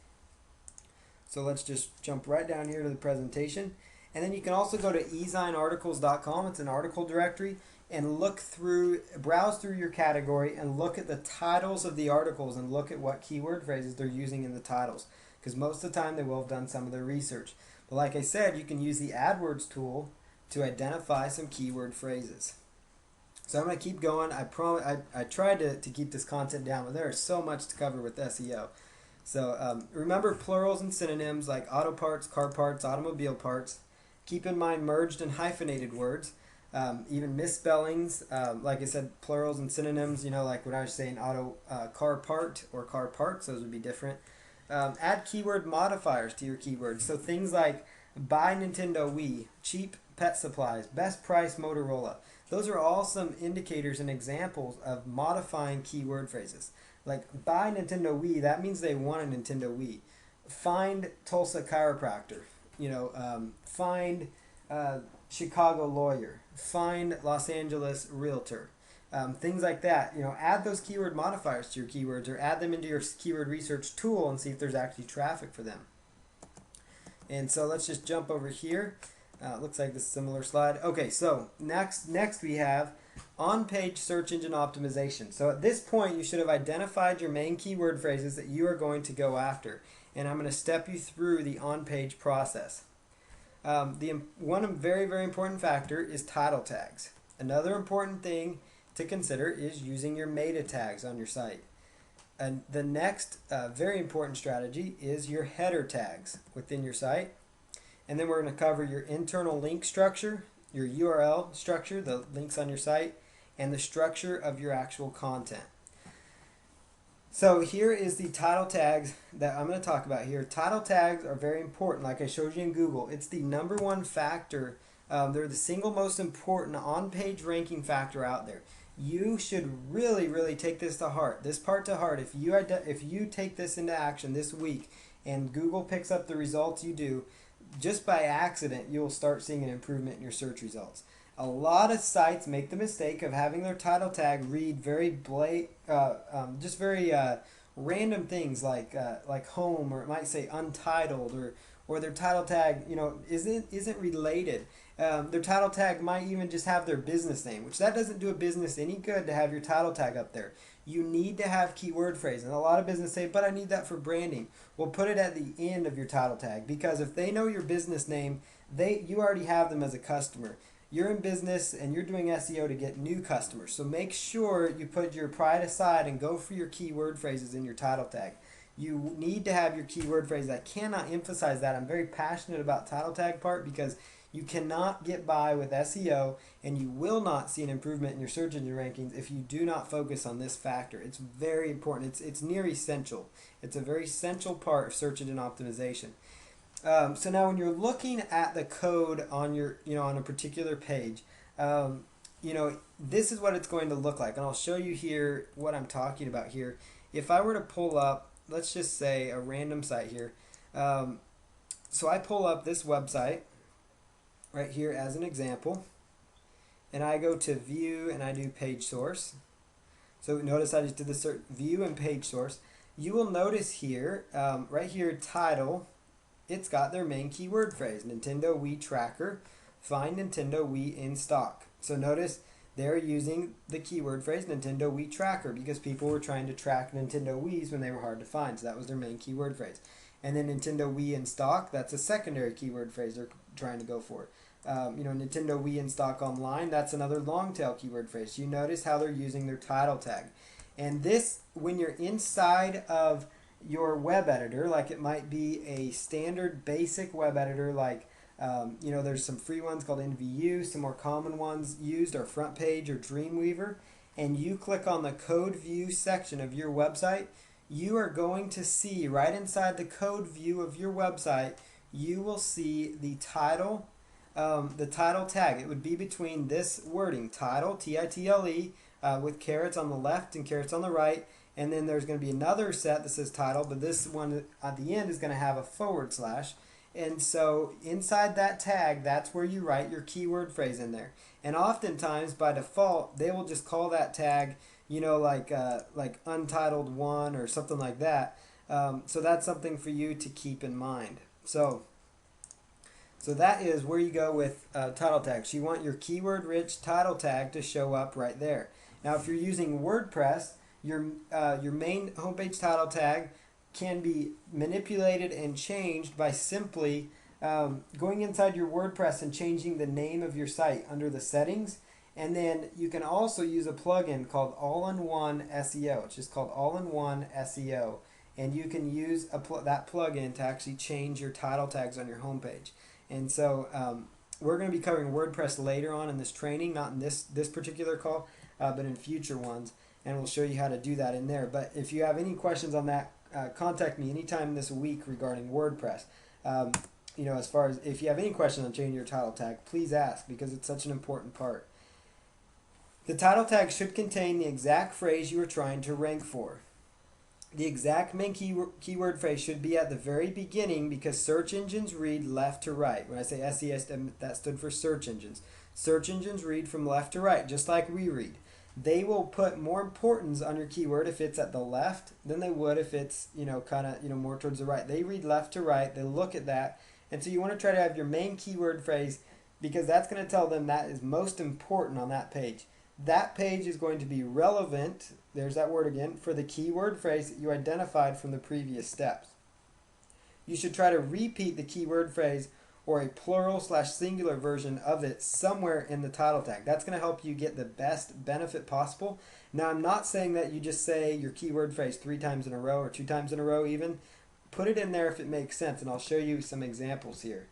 B: So let's just jump right down here to the presentation. And then you can also go to ezinearticles.com. It's an article directory, and browse through your category and look at the titles of the articles and look at what keyword phrases they're using in the titles. Because most of the time they will have done some of their research. But like I said, you can use the Adwords tool to identify some keyword phrases. So I'm going to keep going. I tried to keep this content down, but there is so much to cover with SEO. So remember plurals and synonyms like auto parts, car parts, automobile parts. Keep in mind merged and hyphenated words, even misspellings. Like I said, plurals and synonyms, like when I was saying car part or car parts, those would be different. Add keyword modifiers to your keywords. So things like buy Nintendo Wii, cheap pet supplies, best price Motorola. Those are all some indicators and examples of modifying keyword phrases. Like buy Nintendo Wii, that means they want a Nintendo Wii. Find Tulsa chiropractor. Find Chicago lawyer, find Los Angeles realtor, things like that. Add those keyword modifiers to your keywords, or add them into your keyword research tool and see if there's actually traffic for them. And so let's just jump over here. Looks like this similar slide. Okay, so next we have on-page search engine optimization. So at this point, you should have identified your main keyword phrases that you are going to go after. And I'm going to step you through the on-page process. One very, very important factor is title tags. Another important thing to consider is using your meta tags on your site. And the next very important strategy is your header tags within your site. And then we're going to cover your internal link structure, your URL structure, the links on your site, and the structure of your actual content. So here is the title tags that I'm going to talk about here. Title tags are very important, like I showed you in Google. It's the number one factor. They're the single most important on-page ranking factor out there. You should really, really take this to heart. This part to heart. If you take this into action this week and Google picks up the results you do, just by accident, you will start seeing an improvement in your search results. A lot of sites make the mistake of having their title tag read very random things like home, or it might say untitled, or their title tag isn't related. Their title tag might even just have their business name, which that doesn't do a business any good to have your title tag up there. You need to have keyword phrases. And a lot of businesses say, but I need that for branding. Well, put it at the end of your title tag, because if they know your business name, you already have them as a customer. You're in business and you're doing SEO to get new customers. So make sure you put your pride aside and go for your keyword phrases in your title tag. You need to have your keyword phrases. I cannot emphasize that. I'm very passionate about title tag part, because you cannot get by with SEO and you will not see an improvement in your search engine rankings if you do not focus on this factor. It's very important. It's near essential. It's a very essential part of search engine optimization. So now when you're looking at the code on on a particular page, this is what it's going to look like. And I'll show you here what I'm talking about here. If I were to pull up let's just say a random site here. Um, so I pull up this website right here as an example, and I go to view and I do page source. So notice I just did the search view and page source. You will notice here, right here, title, it's got their main keyword phrase, Nintendo Wii Tracker, find Nintendo Wii in stock. So notice they're using the keyword phrase Nintendo Wii Tracker because people were trying to track Nintendo Wiis when they were hard to find. So that was their main keyword phrase. And then Nintendo Wii in stock, that's a secondary keyword phrase they're trying to go for. Nintendo Wii in stock online, that's another long tail keyword phrase. You notice how they're using their title tag. And this, when you're inside of your web editor, like it might be a standard basic web editor, like there's some free ones called NVU. Some more common ones used are Front Page or Dreamweaver. And you click on the code view section of your website, you are going to see right inside the code view of your website, you will see the title tag. It would be between this wording, title, Title, with carets on the left and carets on the right. And then there's going to be another set that says title, but this one at the end is going to have a forward slash. And so inside that tag, that's where you write your keyword phrase in there. And oftentimes, by default, they will just call that tag, like untitled one or something like that. So that's something for you to keep in mind. So that is where you go with title tags. You want your keyword-rich title tag to show up right there. Now, if you're using WordPress, your main homepage title tag can be manipulated and changed by simply going inside your WordPress and changing the name of your site under the settings. And then you can also use a plugin called All-in-One SEO. It's just called All-in-One SEO. And you can use that plugin to actually change your title tags on your homepage. And so we're going to be covering WordPress later on in this training, not in this particular call, but in future ones. And we'll show you how to do that in there. But if you have any questions on that, contact me anytime this week regarding WordPress. As far as if you have any questions on changing your title tag, please ask because it's such an important part. The title tag should contain the exact phrase you are trying to rank for. The exact main keyword phrase should be at the very beginning because search engines read left to right. When I say SES, that stood for search engines. Search engines read from left to right, just like we read. They will put more importance on your keyword if it's at the left than they would if it's more towards the right. They read left to right. They look at that, and so you want to try to have your main keyword phrase because that's going to tell them that is most important on that page. That page is going to be relevant, there's that word again, for the keyword phrase that you identified from the previous steps. You should try to repeat the keyword phrase or a plural/singular version of it somewhere in the title tag. That's going to help you get the best benefit possible. Now, I'm not saying that you just say your keyword phrase 3 times in a row or 2 times in a row even. Put it in there if it makes sense, and I'll show you some examples here.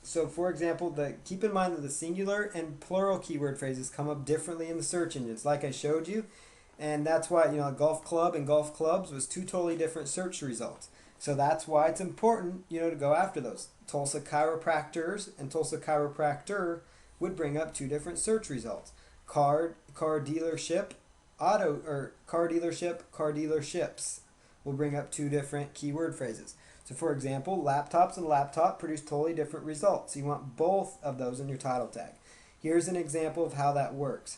B: So for example, keep in mind that the singular and plural keyword phrases come up differently in the search engines, like I showed you. And that's why, golf club and golf clubs was 2 totally different search results. So that's why it's important, to go after those. Tulsa chiropractors and Tulsa chiropractor would bring up 2 different search results. Car dealership, car dealerships will bring up 2 different keyword phrases. So for example, laptops and laptop produce totally different results. You want both of those in your title tag. Here's an example of how that works.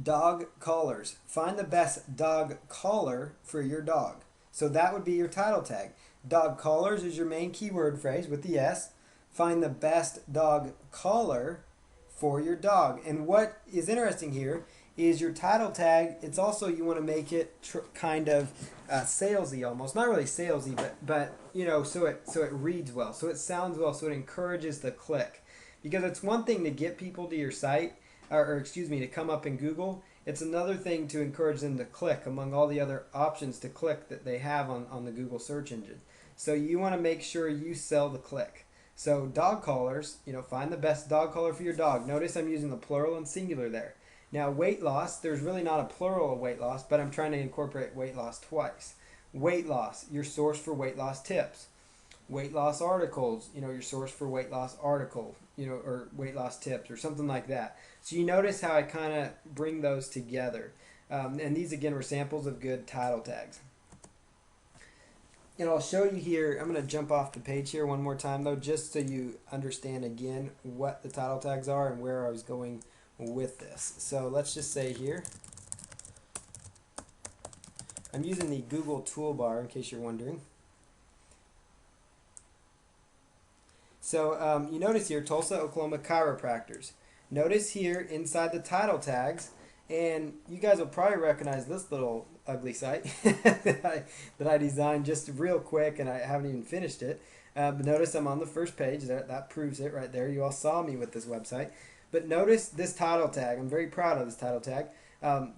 B: Dog collars. Find the best dog collar for your dog. So that would be your title tag. Dog collars is your main keyword phrase with the S. Find the best dog collar for your dog. And what is interesting here is your title tag. It's also, you want to make it kind of salesy almost. Not really salesy, but so it reads well, so it sounds well, so it encourages the click. Because it's one thing to get people to your site, to come up in Google. It's another thing to encourage them to click among all the other options to click that they have on the Google search engine. So you want to make sure you sell the click. So dog collars, find the best dog collar for your dog. Notice I'm using the plural and singular there. Now weight loss, there's really not a plural of weight loss, but I'm trying to incorporate weight loss twice. Weight loss, your source for weight loss tips. Weight loss articles, your source for weight loss article, or weight loss tips or something like that. So you notice how I kind of bring those together. And these again were samples of good title tags. And I'll show you here, I'm going to jump off the page here one more time though, just so you understand again what the title tags are and where I was going with this. So let's just say here, I'm using the Google toolbar in case you're wondering. So you notice here, Tulsa, Oklahoma chiropractors. Notice here inside the title tags, and you guys will probably recognize this little ugly site that I designed just real quick, and I haven't even finished it. But notice I'm on the first page. That proves it right there. You all saw me with this website. But notice this title tag. I'm very proud of this title tag.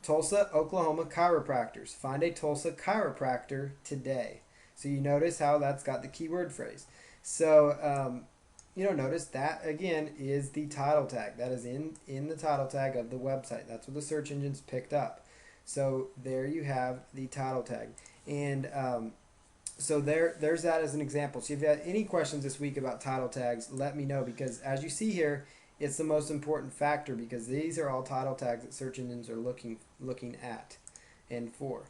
B: Tulsa, Oklahoma chiropractors. Find a Tulsa chiropractor today. So you notice how that's got the keyword phrase. So notice that again is the title tag. That is in the title tag of the website. That's what the search engines picked up. So there you have the title tag. And so there's that as an example. So if you have any questions this week about title tags, let me know, because as you see here, it's the most important factor, because these are all title tags that search engines are looking at and for.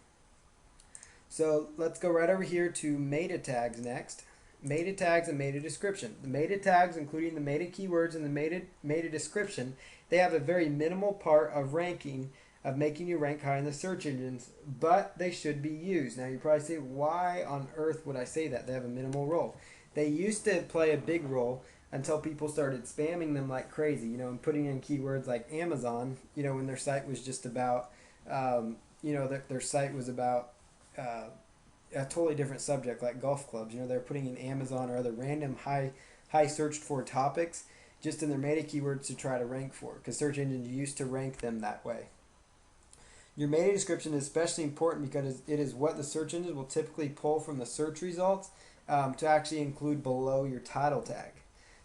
B: So let's go right over here to meta tags next. Meta tags and meta description. The meta tags, including the meta keywords and the meta description, they have a very minimal part of ranking, of making you rank high in the search engines, but they should be used. Now you probably say, why on earth would I say that? They have a minimal role. They used to play a big role until people started spamming them like crazy, and putting in keywords like Amazon, when their site was just about, their site was about a totally different subject like golf clubs. They're putting in Amazon or other random high searched for topics just in their meta keywords to try to rank for, because search engines used to rank them that way. Your meta description is especially important because it is what the search engines will typically pull from the search results to actually include below your title tag.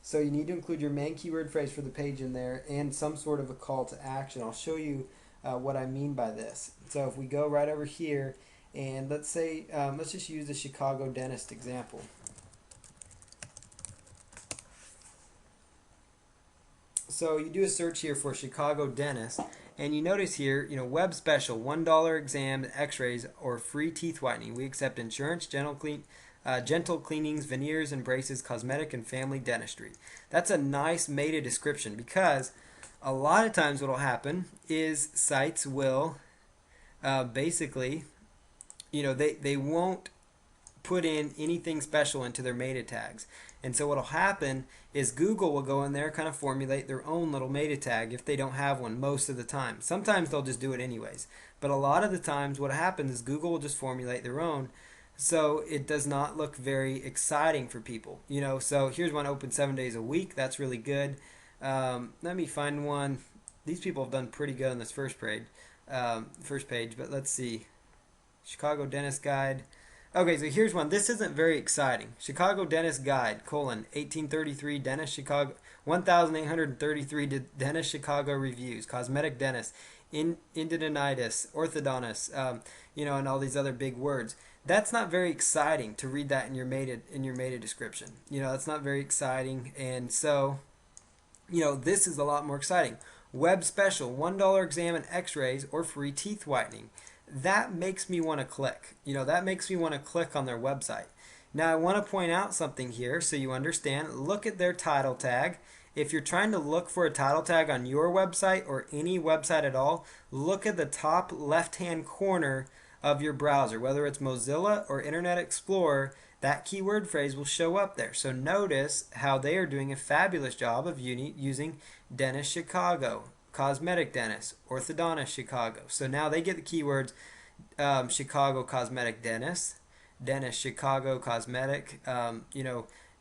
B: So you need to include your main keyword phrase for the page in there and some sort of a call to action. I'll show you what I mean by this. So if we go right over here, and let's say, let's just use the Chicago dentist example. So you do a search here for Chicago dentist, and you notice here, web special, $1 exam, x-rays, or free teeth whitening. We accept insurance, gentle cleanings, veneers and braces, cosmetic and family dentistry. That's a nice meta description, because a lot of times what will happen is sites will basically, they won't put in anything special into their meta tags. And so what will happen is Google will go in there, kind of formulate their own little meta tag if they don't have one most of the time. Sometimes they'll just do it anyways. But a lot of the times what happens is Google will just formulate their own. So it does not look very exciting for people. So here's one, open 7 days a week. That's really good. Let me find one. These people have done pretty good on this first page, but let's see. Chicago Dentist Guide. Okay, so here's one. This isn't very exciting. Chicago Dentist Guide, 1833 Dentist Chicago, 1833 Dentist Chicago Reviews, Cosmetic Dentist, Endodontitis, Orthodontist, and all these other big words. That's not very exciting to read that in your meta description. That's not very exciting, and so, this is a lot more exciting. Web special, $1 exam and x-rays or free teeth whitening. That makes me want to click. That makes me want to click on their website. Now I want to point out something here so you understand. Look at their title tag. If you're trying to look for a title tag on your website or any website at all, look at the top left-hand corner of your browser. Whether it's Mozilla or Internet Explorer, that keyword phrase will show up there. So notice how they are doing a fabulous job of using Dentist Chicago, Cosmetic Dentist, Orthodontist Chicago. So now they get the keywords Chicago Cosmetic Dentist, Dentist Chicago Cosmetic,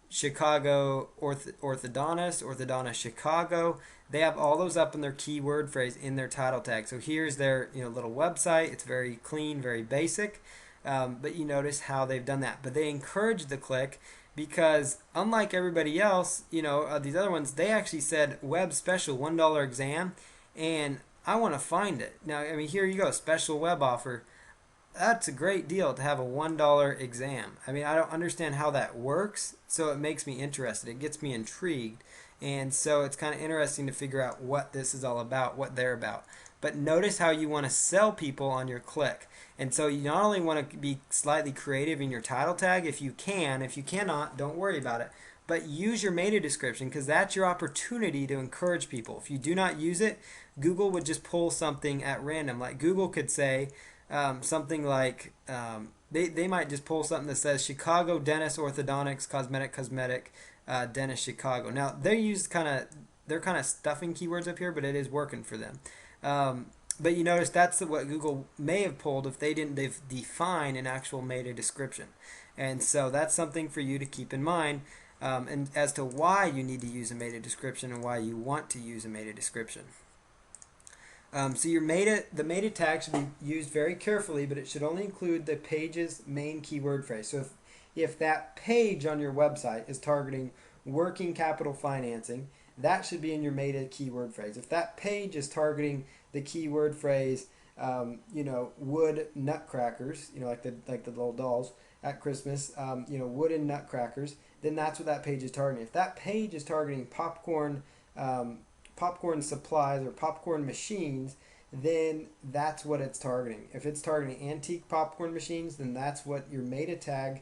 B: Chicago Orthodontist, Orthodontist Chicago. They have all those up in their keyword phrase in their title tag. So here's their little website. It's very clean, very basic. But you notice how they've done that. But they encourage the click because unlike everybody else, these other ones, they actually said web special, $1 exam, and I want to find it. Now, here you go, special web offer. That's a great deal to have a $1 exam. I don't understand how that works, so it makes me interested. It gets me intrigued. And so it's kind of interesting to figure out what this is all about, what they're about. but notice how you want to sell people on your click. And so you not only want to be slightly creative in your title tag if you can. If you cannot, don't worry about it, but use your meta description, because that's your opportunity to encourage people. If you do not use it, Google would just pull something at random. Like Google could say something like they might just pull something that says Chicago dentist orthodontics cosmetic dentist Chicago. Now they're kind of stuffing keywords up here, but it is working for them. But you notice that's what Google may have pulled if they've defined an actual meta description. And so that's something for you to keep in mind, and as to why you need to use a meta description and why you want to use a meta description. So the meta tag should be used very carefully, but it should only include the page's main keyword phrase. So if that page on your website is targeting working capital financing, that should be in your meta keyword phrase. If that page is targeting the keyword phrase, wood nutcrackers, like the little dolls at Christmas, wooden nutcrackers, then that's what that page is targeting. If that page is targeting popcorn supplies or popcorn machines, then that's what it's targeting. If it's targeting antique popcorn machines, then that's what your meta tag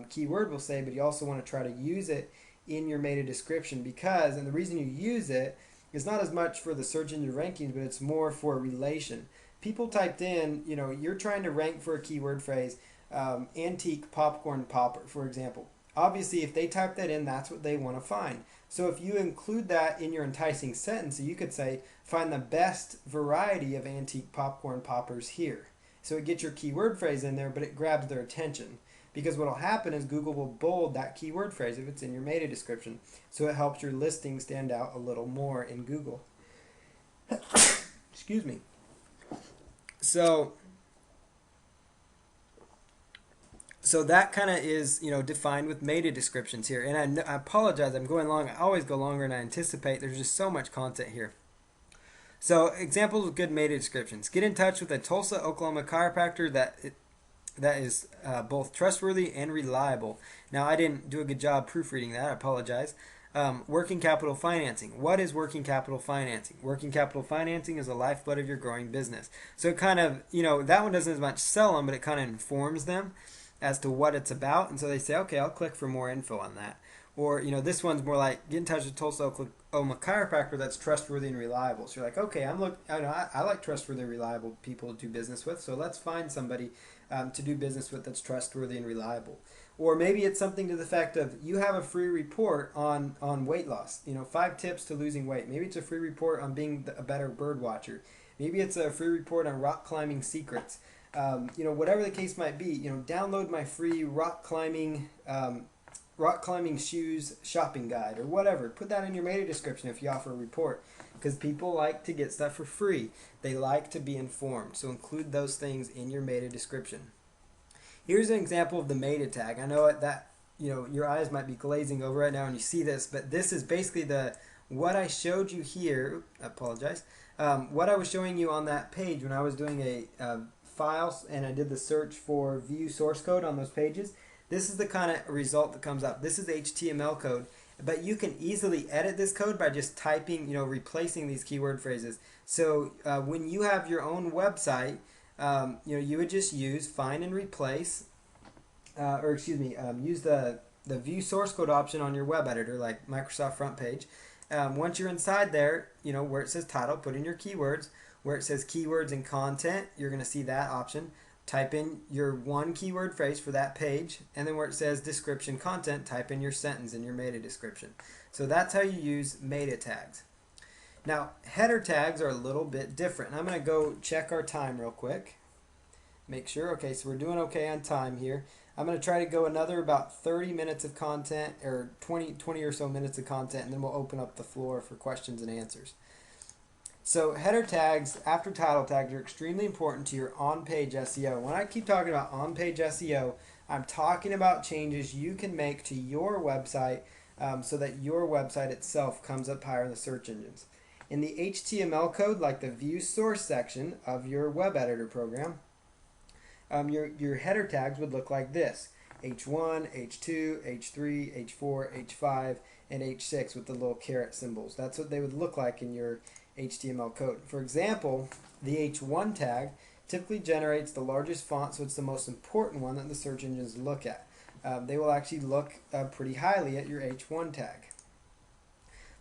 B: keyword will say. But you also want to try to use it in your meta description, and the reason you use it is not as much for the search engine rankings, but it's more for relation. People typed in, you're trying to rank for a keyword phrase, antique popcorn popper, for example. Obviously, if they type that in, that's what they want to find. So if you include that in your enticing sentence, you could say, find the best variety of antique popcorn poppers here. So it gets your keyword phrase in there, but it grabs their attention. Because what will happen is Google will bold that keyword phrase if it's in your meta description. So it helps your listing stand out a little more in Google. Excuse me. So that kind of is, defined with meta descriptions here. And I apologize, I'm going long. I always go longer than I anticipate. There's just so much content here. So examples of good meta descriptions. Get in touch with a Tulsa, Oklahoma chiropractor that is both trustworthy and reliable. Now, I didn't do a good job proofreading that. I apologize. Working capital financing. What is working capital financing? Working capital financing is the lifeblood of your growing business. So it kind of, that one doesn't as much sell them, but it kind of informs them as to what it's about. And so they say, okay, I'll click for more info on that. Or, this one's more like, get in touch with Tulsa, Oklahoma chiropractor that's trustworthy and reliable. So you're like, okay, I like trustworthy, reliable people to do business with. So let's find somebody to do business with that's trustworthy and reliable. Or maybe it's something to the effect of, you have a free report on weight loss, 5 tips to losing weight. Maybe it's a free report on being a better bird watcher. Maybe it's a free report on rock climbing secrets. Whatever the case might be, download my free rock climbing shoes shopping guide or whatever. Put that in your meta description if you offer a report, because people like to get stuff for free. They like to be informed. So include those things in your meta description. Here's an example of the meta tag. I know that your eyes might be glazing over right now when you see this, but this is basically what I showed you here. I apologize. What I was showing you on that page when I was doing a file and I did the search for view source code on those pages. This is the kind of result that comes up. This is HTML code, but you can easily edit this code by just typing, replacing these keyword phrases. So when you have your own website, you would just use find and replace, use the view source code option on your web editor, like Microsoft Front Page. Once you're inside there, where it says title, put in your keywords. Where it says keywords and content, you're going to see that option. Type in your one keyword phrase for that page, and then where it says description content, type in your sentence in your meta description. So that's how you use meta tags. Now, header tags are a little bit different. I'm going to go check our time real quick. Make sure. Okay, so we're doing okay on time here. I'm going to try to go another about 30 minutes of content, or 20 or so minutes of content, and then we'll open up the floor for questions and answers. So header tags after title tags are extremely important to your on-page SEO. When I keep talking about on-page SEO, I'm talking about changes you can make to your website so that your website itself comes up higher in the search engines. In the HTML code, like the view source section of your web editor program, your header tags would look like this: H1, H2, H3, H4, H5, and H6 with the little caret symbols. That's what they would look like in your HTML code. For example, the H1 tag typically generates the largest font, so it's the most important one that the search engines look at. They will actually look pretty highly at your H1 tag.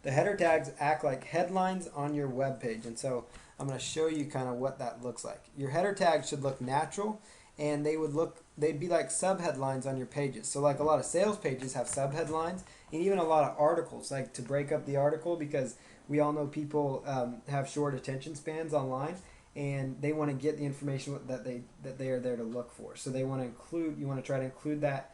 B: The header tags act like headlines on your web page, and so I'm going to show you kind of what that looks like. Your header tags should look natural, and they'd be like subheadlines on your pages. So like a lot of sales pages have subheadlines, and even a lot of articles, like to break up the article, because we all know people have short attention spans online, and they want to get the information that they are there to look for. So you want to try to include that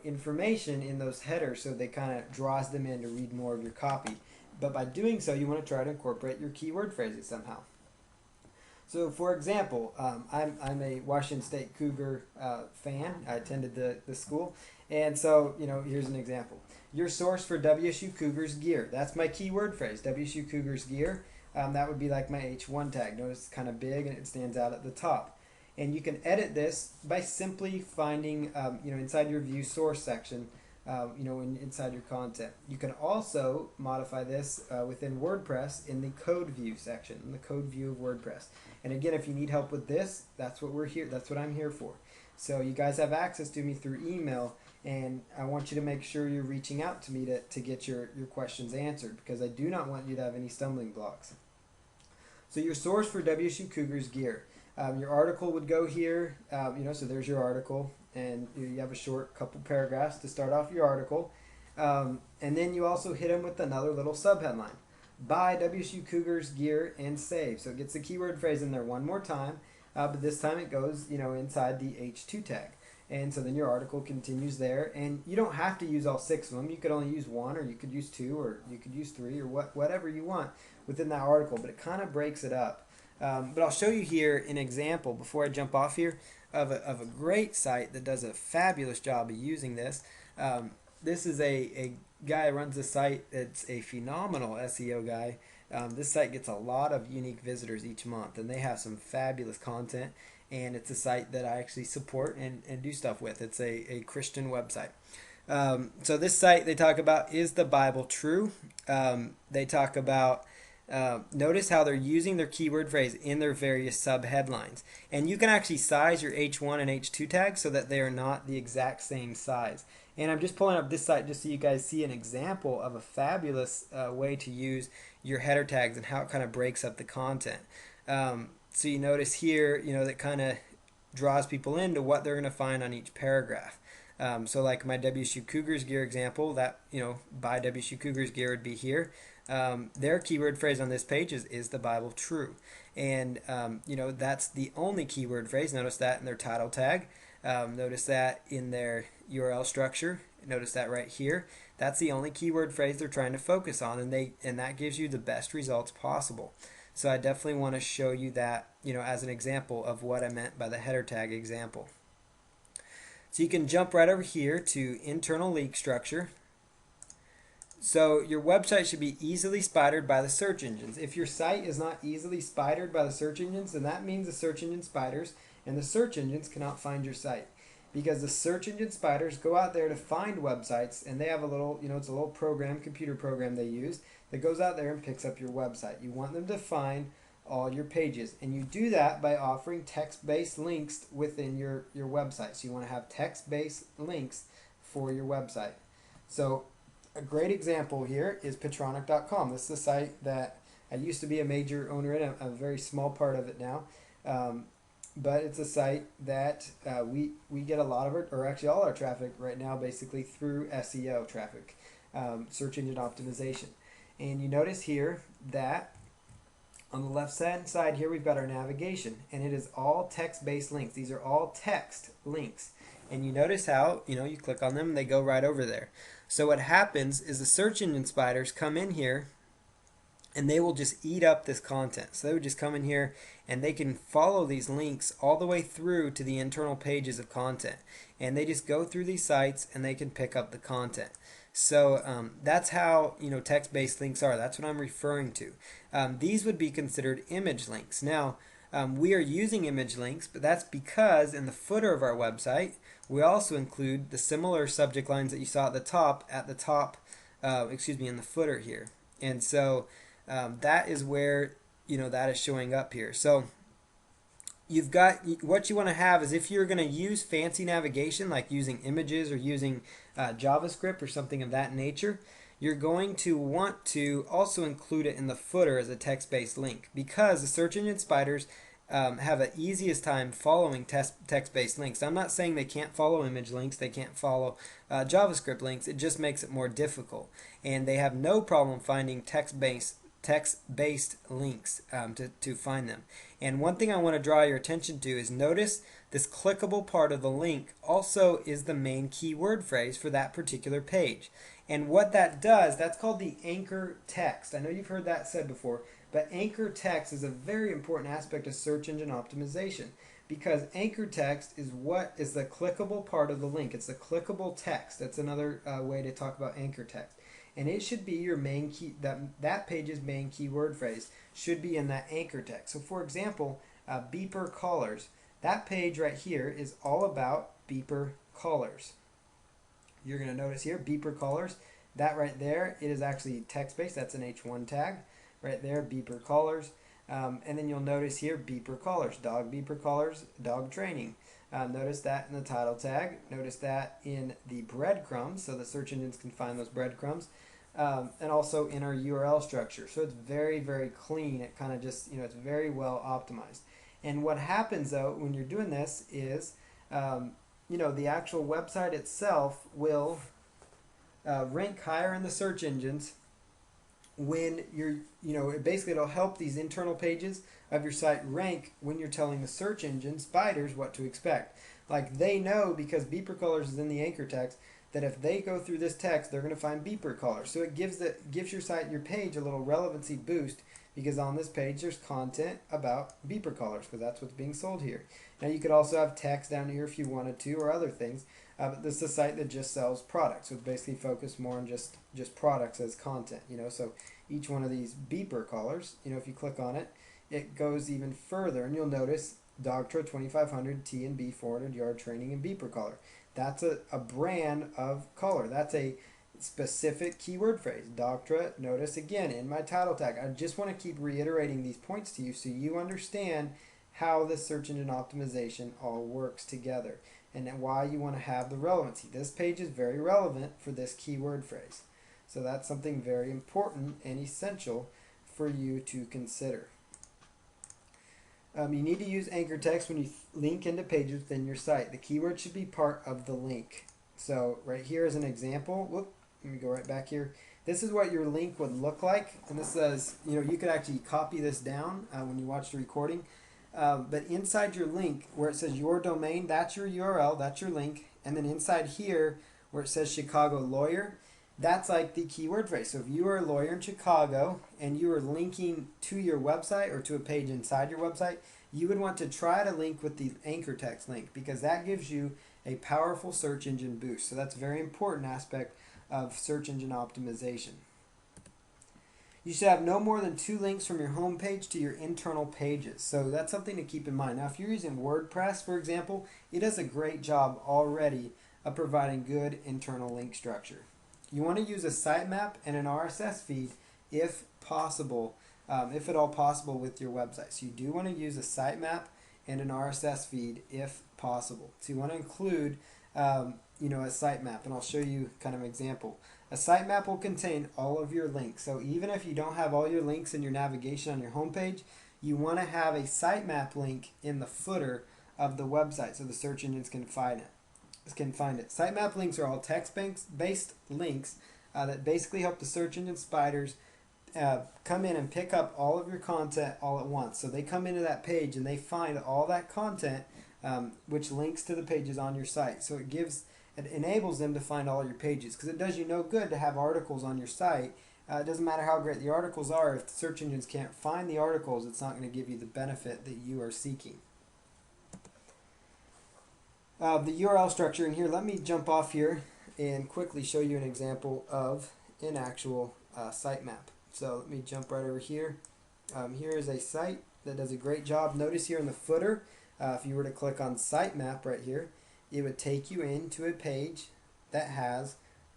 B: information in those headers, so they kind of draws them in to read more of your copy. But by doing so, you want to try to incorporate your keyword phrases somehow. So, for example, I'm a Washington State Cougar fan. I attended the school, and so here's an example. Your source for WSU Cougars gear. That's my keyword phrase. WSU Cougars gear. That would be like my H1 tag. Notice it's kind of big and it stands out at the top. And you can edit this by simply finding, inside your view source section, inside your content. You can also modify this within WordPress in the code view section, in the code view of WordPress. And again, if you need help with this, that's what we're here. That's what I'm here for. So you guys have access to me through email, and I want you to make sure you're reaching out to me to get your questions answered, because I do not want you to have any stumbling blocks. So your source for WSU Cougars gear. Your article would go here, so there's your article, and you have a short couple paragraphs to start off your article. And then you also hit them with another little subheadline. Buy WSU Cougars gear and save. So it gets the keyword phrase in there one more time, but this time it goes, inside the H2 tag. And so then your article continues there, and you don't have to use all 6 of them. You could only use 1, or you could use 2, or you could use 3, or whatever you want within that article, but it kind of breaks it up. But I'll show you here an example before I jump off here of a great site that does a fabulous job of using this. This is a guy who runs a site that's a phenomenal SEO guy. This site gets a lot of unique visitors each month, and they have some fabulous content, and it's a site that I actually support and do stuff with. It's a Christian website. So this site, they talk about, is the Bible true? They talk about notice how they're using their keyword phrase in their various subheadlines. And you can actually size your H1 and H2 tags so that they are not the exact same size. And I'm just pulling up this site just so you guys see an example of a fabulous way to use your header tags and how it kind of breaks up the content. So you notice here, that kind of draws people into what they're going to find on each paragraph. So like my WSU Cougars gear example, that, buy WSU Cougars gear would be here. Their keyword phrase on this page is the Bible true? And, that's the only keyword phrase. Notice that in their title tag. Notice that in their URL structure. Notice that right here. That's the only keyword phrase they're trying to focus on, and that gives you the best results possible. So I definitely want to show you that, as an example of what I meant by the header tag example. So you can jump right over here to internal link structure. So your website should be easily spidered by the search engines. If your site is not easily spidered by the search engines, then that means the search engine spiders and the search engines cannot find your site. Because the search engine spiders go out there to find websites, and they have a little, it's a little program, computer program they use that goes out there and picks up your website. You want them to find all your pages, and you do that by offering text-based links within your website. So you want to have text-based links for your website. So a great example here is Patronic.com. This is a site that I used to be a major owner in. I'm a very small part of it now. But it's a site that we get a lot of it, or actually all our traffic right now, basically through SEO traffic, search engine optimization. And you notice here that on the left hand side here we've got our navigation, and it is all text-based links. These are all text links. And you notice how, you click on them and they go right over there. So what happens is the search engine spiders come in here and they will just eat up this content. So they would just come in here and they can follow these links all the way through to the internal pages of content. And they just go through these sites and they can pick up the content. So that's how text-based links are. That's what I'm referring to. These would be considered image links. Now, we are using image links, but that's because in the footer of our website, we also include the similar subject lines that you saw at the top, in the footer here. And so That is where that is showing up here. So you've got what you want to have is if you're going to use fancy navigation like using images or using JavaScript or something of that nature, you're going to want to also include it in the footer as a text-based link because the search engine spiders have the easiest time following text-based links. I'm not saying they can't follow image links, they can't follow JavaScript links. It just makes it more difficult, and they have no problem finding text-based links to find them. And one thing I want to draw your attention to is notice this clickable part of the link also is the main keyword phrase for that particular page. And what that does, that's called the anchor text. I know you've heard that said before, but anchor text is a very important aspect of search engine optimization because anchor text is what is the clickable part of the link. It's the clickable text. That's another way to talk about anchor text. And it should be your main key, that page's main keyword phrase should be in that anchor text. So for example, beeper callers. That page right here is all about beeper callers. You're going to notice here, beeper callers. That right there, it is actually text-based. That's an H1 tag. Right there, beeper callers. And then you'll notice here, beeper callers, beeper callers, dog training. Notice that in the title tag. Notice that in the breadcrumbs, so the search engines can find those breadcrumbs. And also in our URL structure. So it's very, very clean. It kind of just, it's very well optimized. And what happens though when you're doing this is, the actual website itself will rank higher in the search engines when you're, basically it'll help these internal pages of your site rank when you're telling the search engine spiders what to expect. Like they know because beeper colors is in the anchor text that if they go through this text, they're going to find beeper colors. So it gives your site, your page, a little relevancy boost because on this page there's content about beeper colors because that's what's being sold here. Now you could also have text down here if you wanted to or other things, but this is a site that just sells products. So it's basically focused more on just products as content, So each one of these beeper colors, if you click on it, it goes even further and you'll notice Dogtra 2500 T and B 400 yard training and beeper color. That's a brand of color. That's a specific keyword phrase. Dogtra, notice again in my title tag. I just want to keep reiterating these points to you so you understand how the search engine optimization all works together and why you want to have the relevancy. This page is very relevant for this keyword phrase. So that's something very important and essential for you to consider. You need to use anchor text when you link into pages within your site. The keyword should be part of the link. So right here is an example. Whoop, let me go right back here. This is what your link would look like. And this says, you could actually copy this down when you watch the recording. But inside your link where it says your domain, that's your URL, that's your link. And then inside here where it says Chicago lawyer, that's like the keyword phrase. So if you are a lawyer in Chicago and you are linking to your website or to a page inside your website, you would want to try to link with the anchor text link because that gives you a powerful search engine boost. So that's a very important aspect of search engine optimization. You should have no more than 2 links from your home page to your internal pages. So that's something to keep in mind. Now, if you're using WordPress, for example, it does a great job already of providing good internal link structure. You want to use a sitemap and an RSS feed if possible, if at all possible with your website. So you do want to use a sitemap and an RSS feed if possible. So you want to include a sitemap, and I'll show you kind of an example. A sitemap will contain all of your links. So even if you don't have all your links in your navigation on your homepage, you want to have a sitemap link in the footer of the website so the search engines can find it. Sitemap links are all text-based links that basically help the search engine spiders come in and pick up all of your content all at once. So they come into that page and they find all that content which links to the pages on your site. So it enables them to find all your pages because it does you no good to have articles on your site. It doesn't matter how great the articles are. If the search engines can't find the articles, it's not going to give you the benefit that you are seeking. The URL structure in here, let me jump off here and quickly show you an example of an actual sitemap. So let me jump right over here. Here is a site that does a great job. Notice here in the footer, if you were to click on sitemap right here, it would take you into a page that has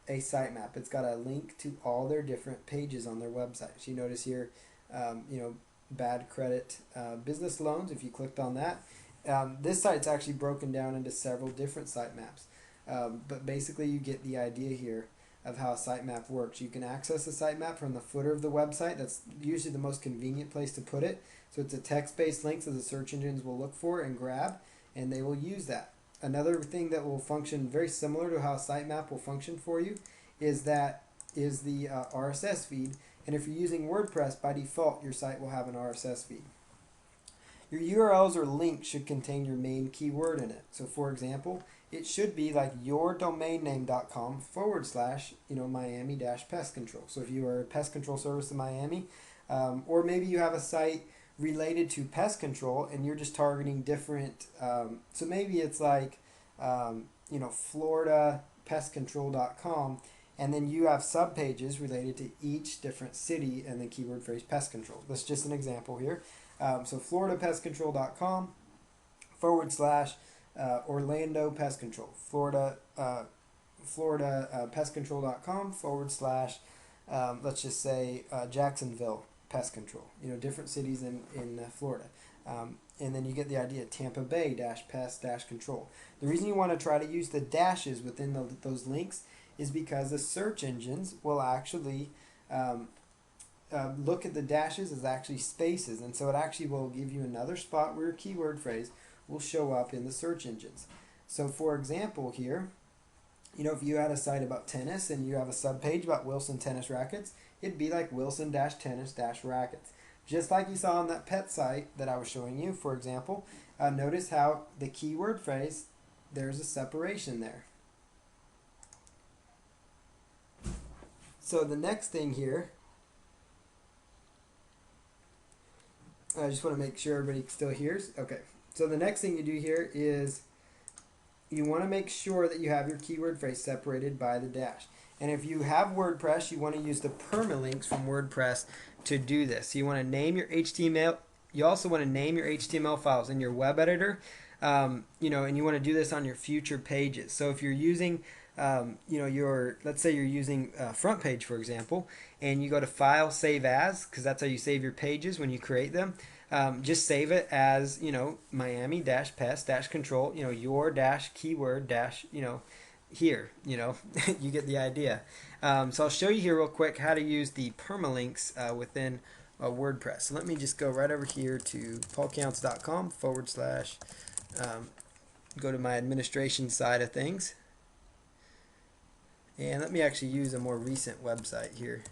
B: a sitemap. It's got a link to all their different pages on their website. So you notice here, bad credit business loans. If you clicked on that, this site's actually broken down into several different sitemaps. But basically, you get the idea here of how a sitemap works. You can access a sitemap from the footer of the website. That's usually the most convenient place to put it. So it's a text-based link that the search engines will look for and grab, and they will use that. Another thing that will function very similar to how a sitemap will function for you is the RSS feed. And if you're using WordPress, by default, your site will have an RSS feed. Your URLs or links should contain your main keyword in it. So for example, it should be like yourdomainname.com / Miami-pest control. So if you are a pest control service in Miami, or maybe you have a site related to pest control and you're just targeting different, so maybe it's like, floridapestcontrol.com, and then you have subpages related to each different city and the keyword phrase pest control. That's just an example here. So floridapestcontrol.com / Orlando Pest Control. Floridapestcontrol.com / let's just say Jacksonville Pest Control. Different cities in Florida. And then you get the idea, Tampa Bay -pest -control. The reason you want to try to use the dashes within those links is because the search engines will actually look at the dashes as actually spaces, and so it actually will give you another spot where your keyword phrase will show up in the search engines. So for example here, if you had a site about tennis and you have a subpage about Wilson tennis rackets, it'd be like Wilson-tennis-rackets. Just like you saw on that pet site that I was showing you, for example, notice how the keyword phrase, there's a separation there. So the next thing here, I just want to make sure everybody still hears. Okay, so the next thing you do here is you want to make sure that you have your keyword phrase separated by the dash. And if you have WordPress, you want to use the permalinks from WordPress to do this. So you want to name your HTML. You also want to name your HTML files in your web editor, and you want to do this on your future pages. So if you're using let's say you're using front page, for example, and you go to File, Save As, because that's how you save your pages when you create them. Just save it as, Miami-pest-control, your-keyword- here, you get the idea. So I'll show you here real quick how to use the permalinks within WordPress. So let me just go right over here to paulcounts.com / go to my administration side of things. And let me actually use a more recent website here.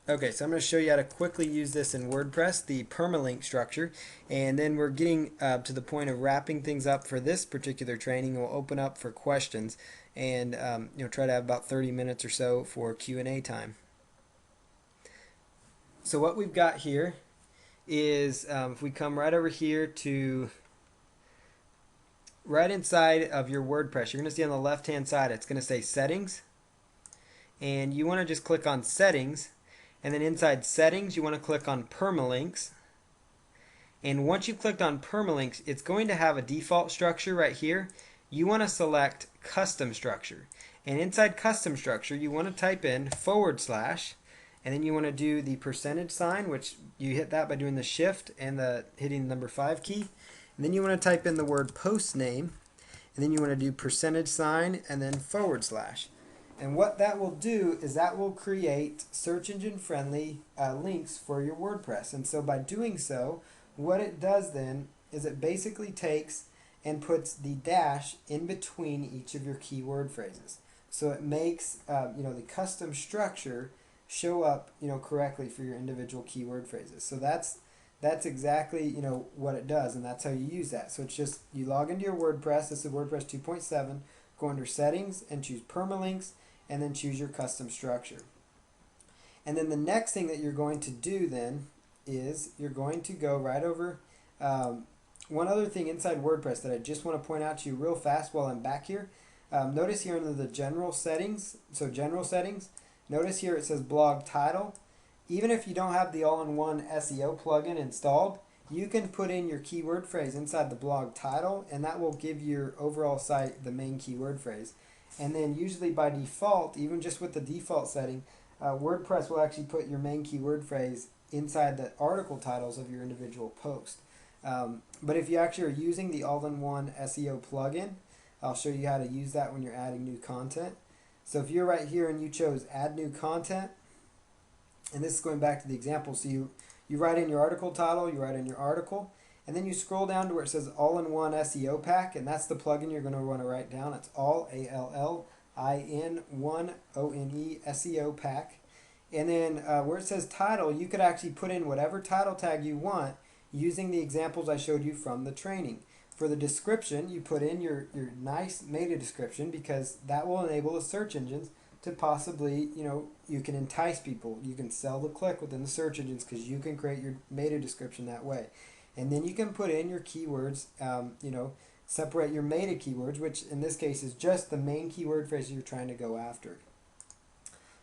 B: Okay, so I'm going to show you how to quickly use this in WordPress, the permalink structure, and then we're getting to the point of wrapping things up for this particular training. We'll open up for questions and try to have about 30 minutes or so for Q&A time. So what we've got here is if we come right over here to right inside of your WordPress, you're going to see on the left hand side it's going to say settings, and you want to just click on settings, and then inside settings you want to click on permalinks, and once you've clicked on permalinks, it's going to have a default structure right here. You want to select custom structure, and inside custom structure you want to type in / and then you want to do the %, which you hit that by doing the shift and hitting the number 5 key. And then you want to type in the word post name, and then you want to do % and then /. And what that will do is that will create search engine friendly links for your WordPress. And so by doing so, what it does then is it basically takes and puts the dash in between each of your keyword phrases. So it makes the custom structure show up correctly for your individual keyword phrases. So that's exactly what it does, and that's how you use that. So it's just you log into your WordPress. This is WordPress 2.7. Go under settings and choose permalinks, and then choose your custom structure. And then the next thing that you're going to do then is you're going to go right over one other thing inside WordPress that I just want to point out to you real fast while I'm back here. Notice here under the general settings, notice here it says blog title. Even if you don't have the all-in-one SEO plugin installed, you can put in your keyword phrase inside the blog title, and that will give your overall site the main keyword phrase. And then usually by default, even just with the default setting, WordPress will actually put your main keyword phrase inside the article titles of your individual post. But if you actually are using the all-in-one SEO plugin, I'll show you how to use that when you're adding new content. So if you're right here and you chose add new content, and this is going back to the example, so you write in your article title, you write in your article, and then you scroll down to where it says all-in-one SEO pack, and that's the plugin you're going to want to write down. It's all ALLIN1ONE SEO pack. And then where it says title, you could actually put in whatever title tag you want using the examples I showed you from the training. For the description, you put in your nice meta description, because that will enable the search engines to possibly, you can entice people. You can sell the click within the search engines because you can create your meta description that way. And then you can put in your keywords, separate your meta keywords, which in this case is just the main keyword phrase you're trying to go after.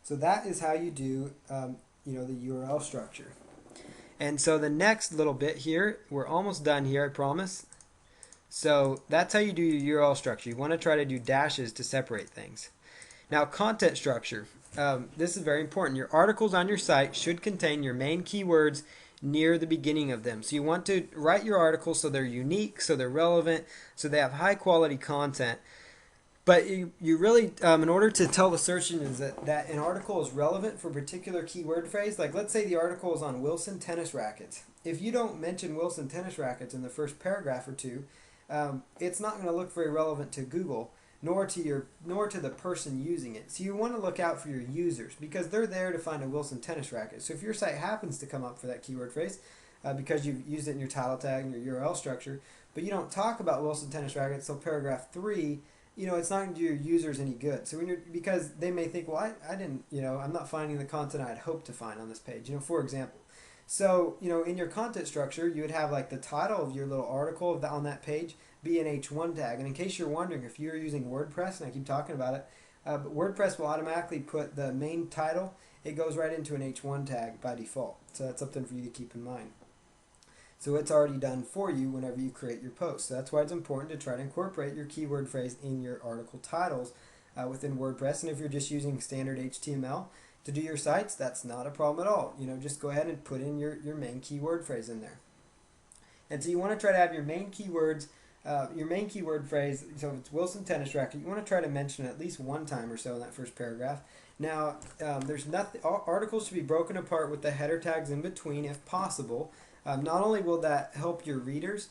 B: So that is how you do, the URL structure. And so the next little bit here, we're almost done here, I promise. So that's how you do your URL structure. You want to try to do dashes to separate things. Now, content structure. This is very important. Your articles on your site should contain your main keywords near the beginning of them. So you want to write your articles so they're unique, so they're relevant, so they have high quality content. But you really, in order to tell the search engines that an article is relevant for a particular keyword phrase, like let's say the article is on Wilson tennis rackets. If you don't mention Wilson tennis rackets in the first paragraph or two, it's not going to look very relevant to Google, nor to the person using it. So you want to look out for your users, because they're there to find a Wilson tennis racket. So if your site happens to come up for that keyword phrase, because you've used it in your title tag and your URL structure, but you don't talk about Wilson tennis rackets till paragraph 3, it's not going to do your users any good. So because they may think, well, I didn't, I'm not finding the content I'd hoped to find on this page, for example. So, in your content structure, you would have like the title of your little article on that page be an H1 tag. And in case you're wondering, if you're using WordPress, and I keep talking about it, but WordPress will automatically put the main title, it goes right into an H1 tag by default. So that's something for you to keep in mind. So it's already done for you whenever you create your post. So that's why it's important to try to incorporate your keyword phrase in your article titles within WordPress. And if you're just using standard HTML to do your sites, that's not a problem at all. Just go ahead and put in your main keyword phrase in there. And so you want to try to have your main keywords, your main keyword phrase, so if it's Wilson tennis racket, you want to try to mention it at least one time or so in that first paragraph. Now, there's nothing. Articles should be broken apart with the header tags in between if possible. Not only will that help your readers,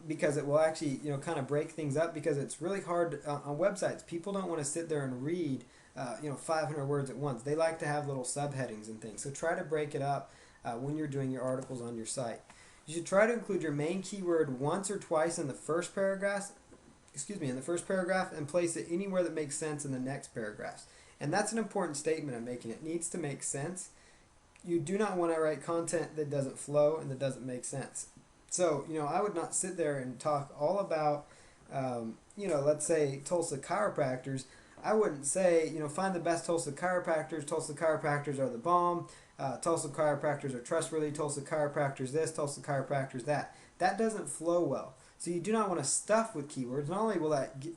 B: because it will actually kind of break things up, because it's really hard on websites. People don't want to sit there and read 500 words at once. They like to have little subheadings and things. So try to break it up when you're doing your articles on your site. You should try to include your main keyword once or twice in the first paragraph, and place it anywhere that makes sense in the next paragraphs. And that's an important statement I'm making. It needs to make sense. You do not want to write content that doesn't flow and that doesn't make sense. So, I would not sit there and talk all about, let's say Tulsa chiropractors. I wouldn't say, find the best Tulsa chiropractors. Tulsa chiropractors are the bomb. Tulsa chiropractors are trustworthy. Tulsa chiropractors this. Tulsa chiropractors that. That doesn't flow well. So you do not want to stuff with keywords. Not only will that get,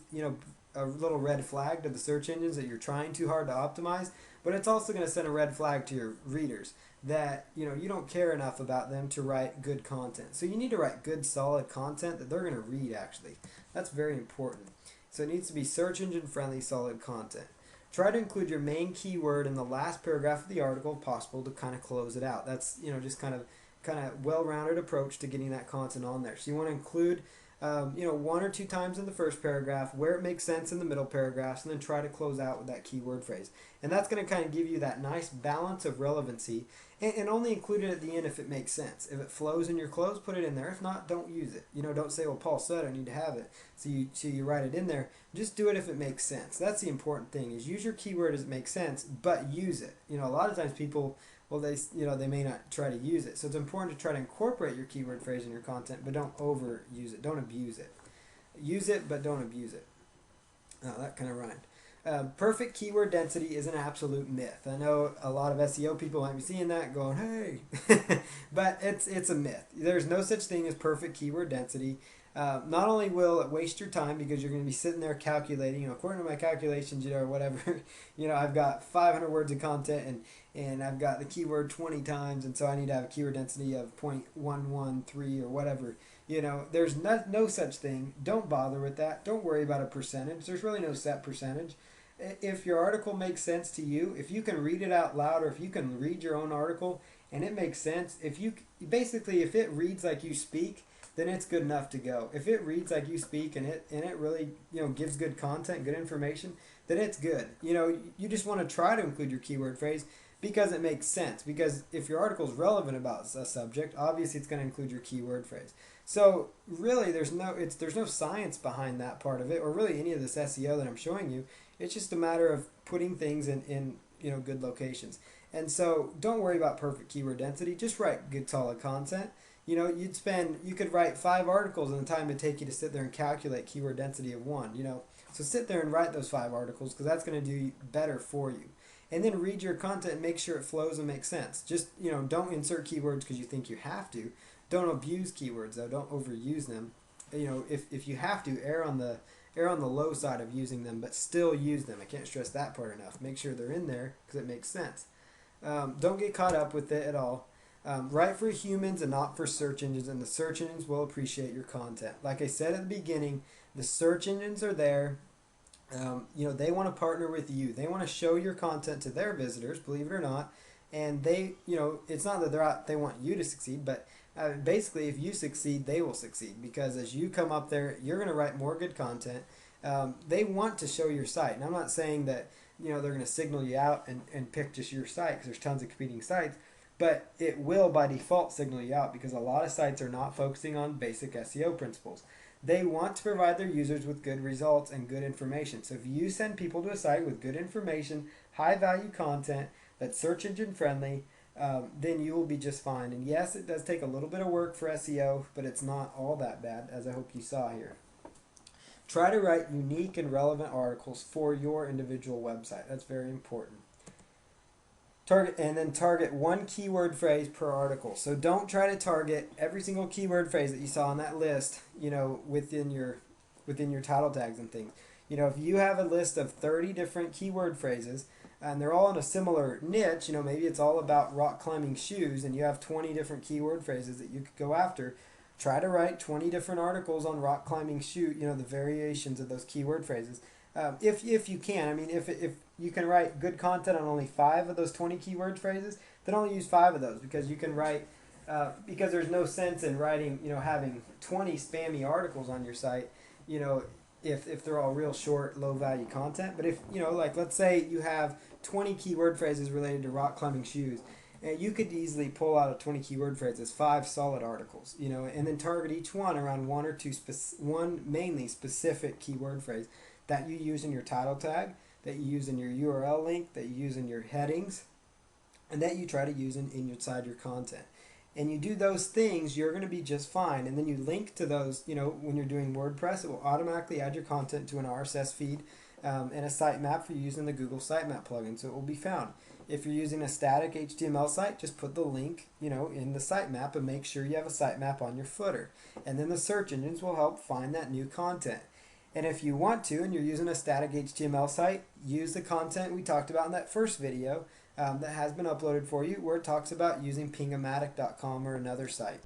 B: a little red flag to the search engines that you're trying too hard to optimize, but it's also going to send a red flag to your readers that you don't care enough about them to write good content. So you need to write good, solid content that they're going to read, actually. That's very important. So it needs to be search engine friendly, solid content. Try to include your main keyword in the last paragraph of the article if possible to kind of close it out. That's just kind of well-rounded approach to getting that content on there. So you want to include one or two times in the first paragraph, where it makes sense in the middle paragraphs, and then try to close out with that keyword phrase. And that's going to kind of give you that nice balance of relevancy, and only include it at the end if it makes sense. If it flows in your close, put it in there. If not, don't use it. Don't say, well, Paul said I need to have it, so you write it in there. Just do it if it makes sense. That's the important thing, is use your keyword as it makes sense, but use it. A lot of times people, well, they may not try to use it. So it's important to try to incorporate your keyword phrase in your content, but don't overuse it. Don't abuse it. Use it, but don't abuse it. That kind of rhymed. Perfect keyword density is an absolute myth. I know a lot of SEO people might be seeing that going, hey, but it's a myth. There's no such thing as perfect keyword density. Not only will it waste your time because you're going to be sitting there calculating, according to my calculations, or whatever, I've got 500 words of content and I've got the keyword 20 times, and so I need to have a keyword density of 0.113 or whatever. There's no such thing. Don't bother with that. Don't worry about a percentage. There's really no set percentage. If your article makes sense to you, if you can read it out loud, or if you can read your own article and it makes sense, if it reads like you speak, then it's good enough to go. If it reads like you speak and it really gives good content, good information, then it's good. You just want to try to include your keyword phrase because it makes sense. Because if your article is relevant about a subject, obviously it's going to include your keyword phrase. So really, there's no science behind that part of it, or really any of this SEO that I'm showing you. It's just a matter of putting things in good locations. And so don't worry about perfect keyword density. Just write good solid content. You could write 5 articles in the time it take you to sit there and calculate keyword density of one. So sit there and write those 5 articles because that's going to do better for you. And then read your content and make sure it flows and makes sense. Just don't insert keywords because you think you have to. Don't abuse keywords though. Don't overuse them. If you have to, err on the low side of using them, but still use them. I can't stress that part enough. Make sure they're in there because it makes sense. Don't get caught up with it at all. Write for humans and not for search engines, and the search engines will appreciate your content. Like I said at the beginning, the search engines are there. They want to partner with you. They want to show your content to their visitors, believe it or not. And it's not that they want you to succeed, but basically, if you succeed, they will succeed because as you come up there, you're going to write more good content. They want to show your site, and I'm not saying that they're going to signal you out and pick just your site because there's tons of competing sites, but it will by default signal you out because a lot of sites are not focusing on basic SEO principles. They want to provide their users with good results and good information. So if you send people to a site with good information, high value content that's search engine friendly, then you will be just fine. And yes, it does take a little bit of work for SEO, but it's not all that bad, as I hope you saw here. Try to write unique and relevant articles for your individual website. That's very important. Target one keyword phrase per article. So don't try to target every single keyword phrase that you saw on that list, within your title tags and things. If you have a list of 30 different keyword phrases and they're all in a similar niche, maybe it's all about rock climbing shoes and you have 20 different keyword phrases that you could go after. Try to write 20 different articles on rock climbing shoe, the variations of those keyword phrases. If you can, if you can write good content on only 5 of those 20 keyword phrases, then only use 5 of those because you can write, because there's no sense in writing, having 20 spammy articles on your site, if they're all real short, low value content. But if, let's say you have 20 keyword phrases related to rock climbing shoes, and you could easily pull out of 20 keyword phrases 5 solid articles, and then target each one around one or two, one mainly specific keyword phrase that you use in your title tag, that you use in your URL link, that you use in your headings, and that you try to use inside your content. And you do those things, you're going to be just fine. And then you link to those, when you're doing WordPress, it will automatically add your content to an RSS feed and a sitemap for using the Google Sitemap plugin, so it will be found. If you're using a static HTML site, just put the link, in the sitemap and make sure you have a sitemap on your footer. And then the search engines will help find that new content. And if you want to, and you're using a static HTML site, use the content we talked about in that first video that has been uploaded for you, where it talks about using Pingomatic.com or another site.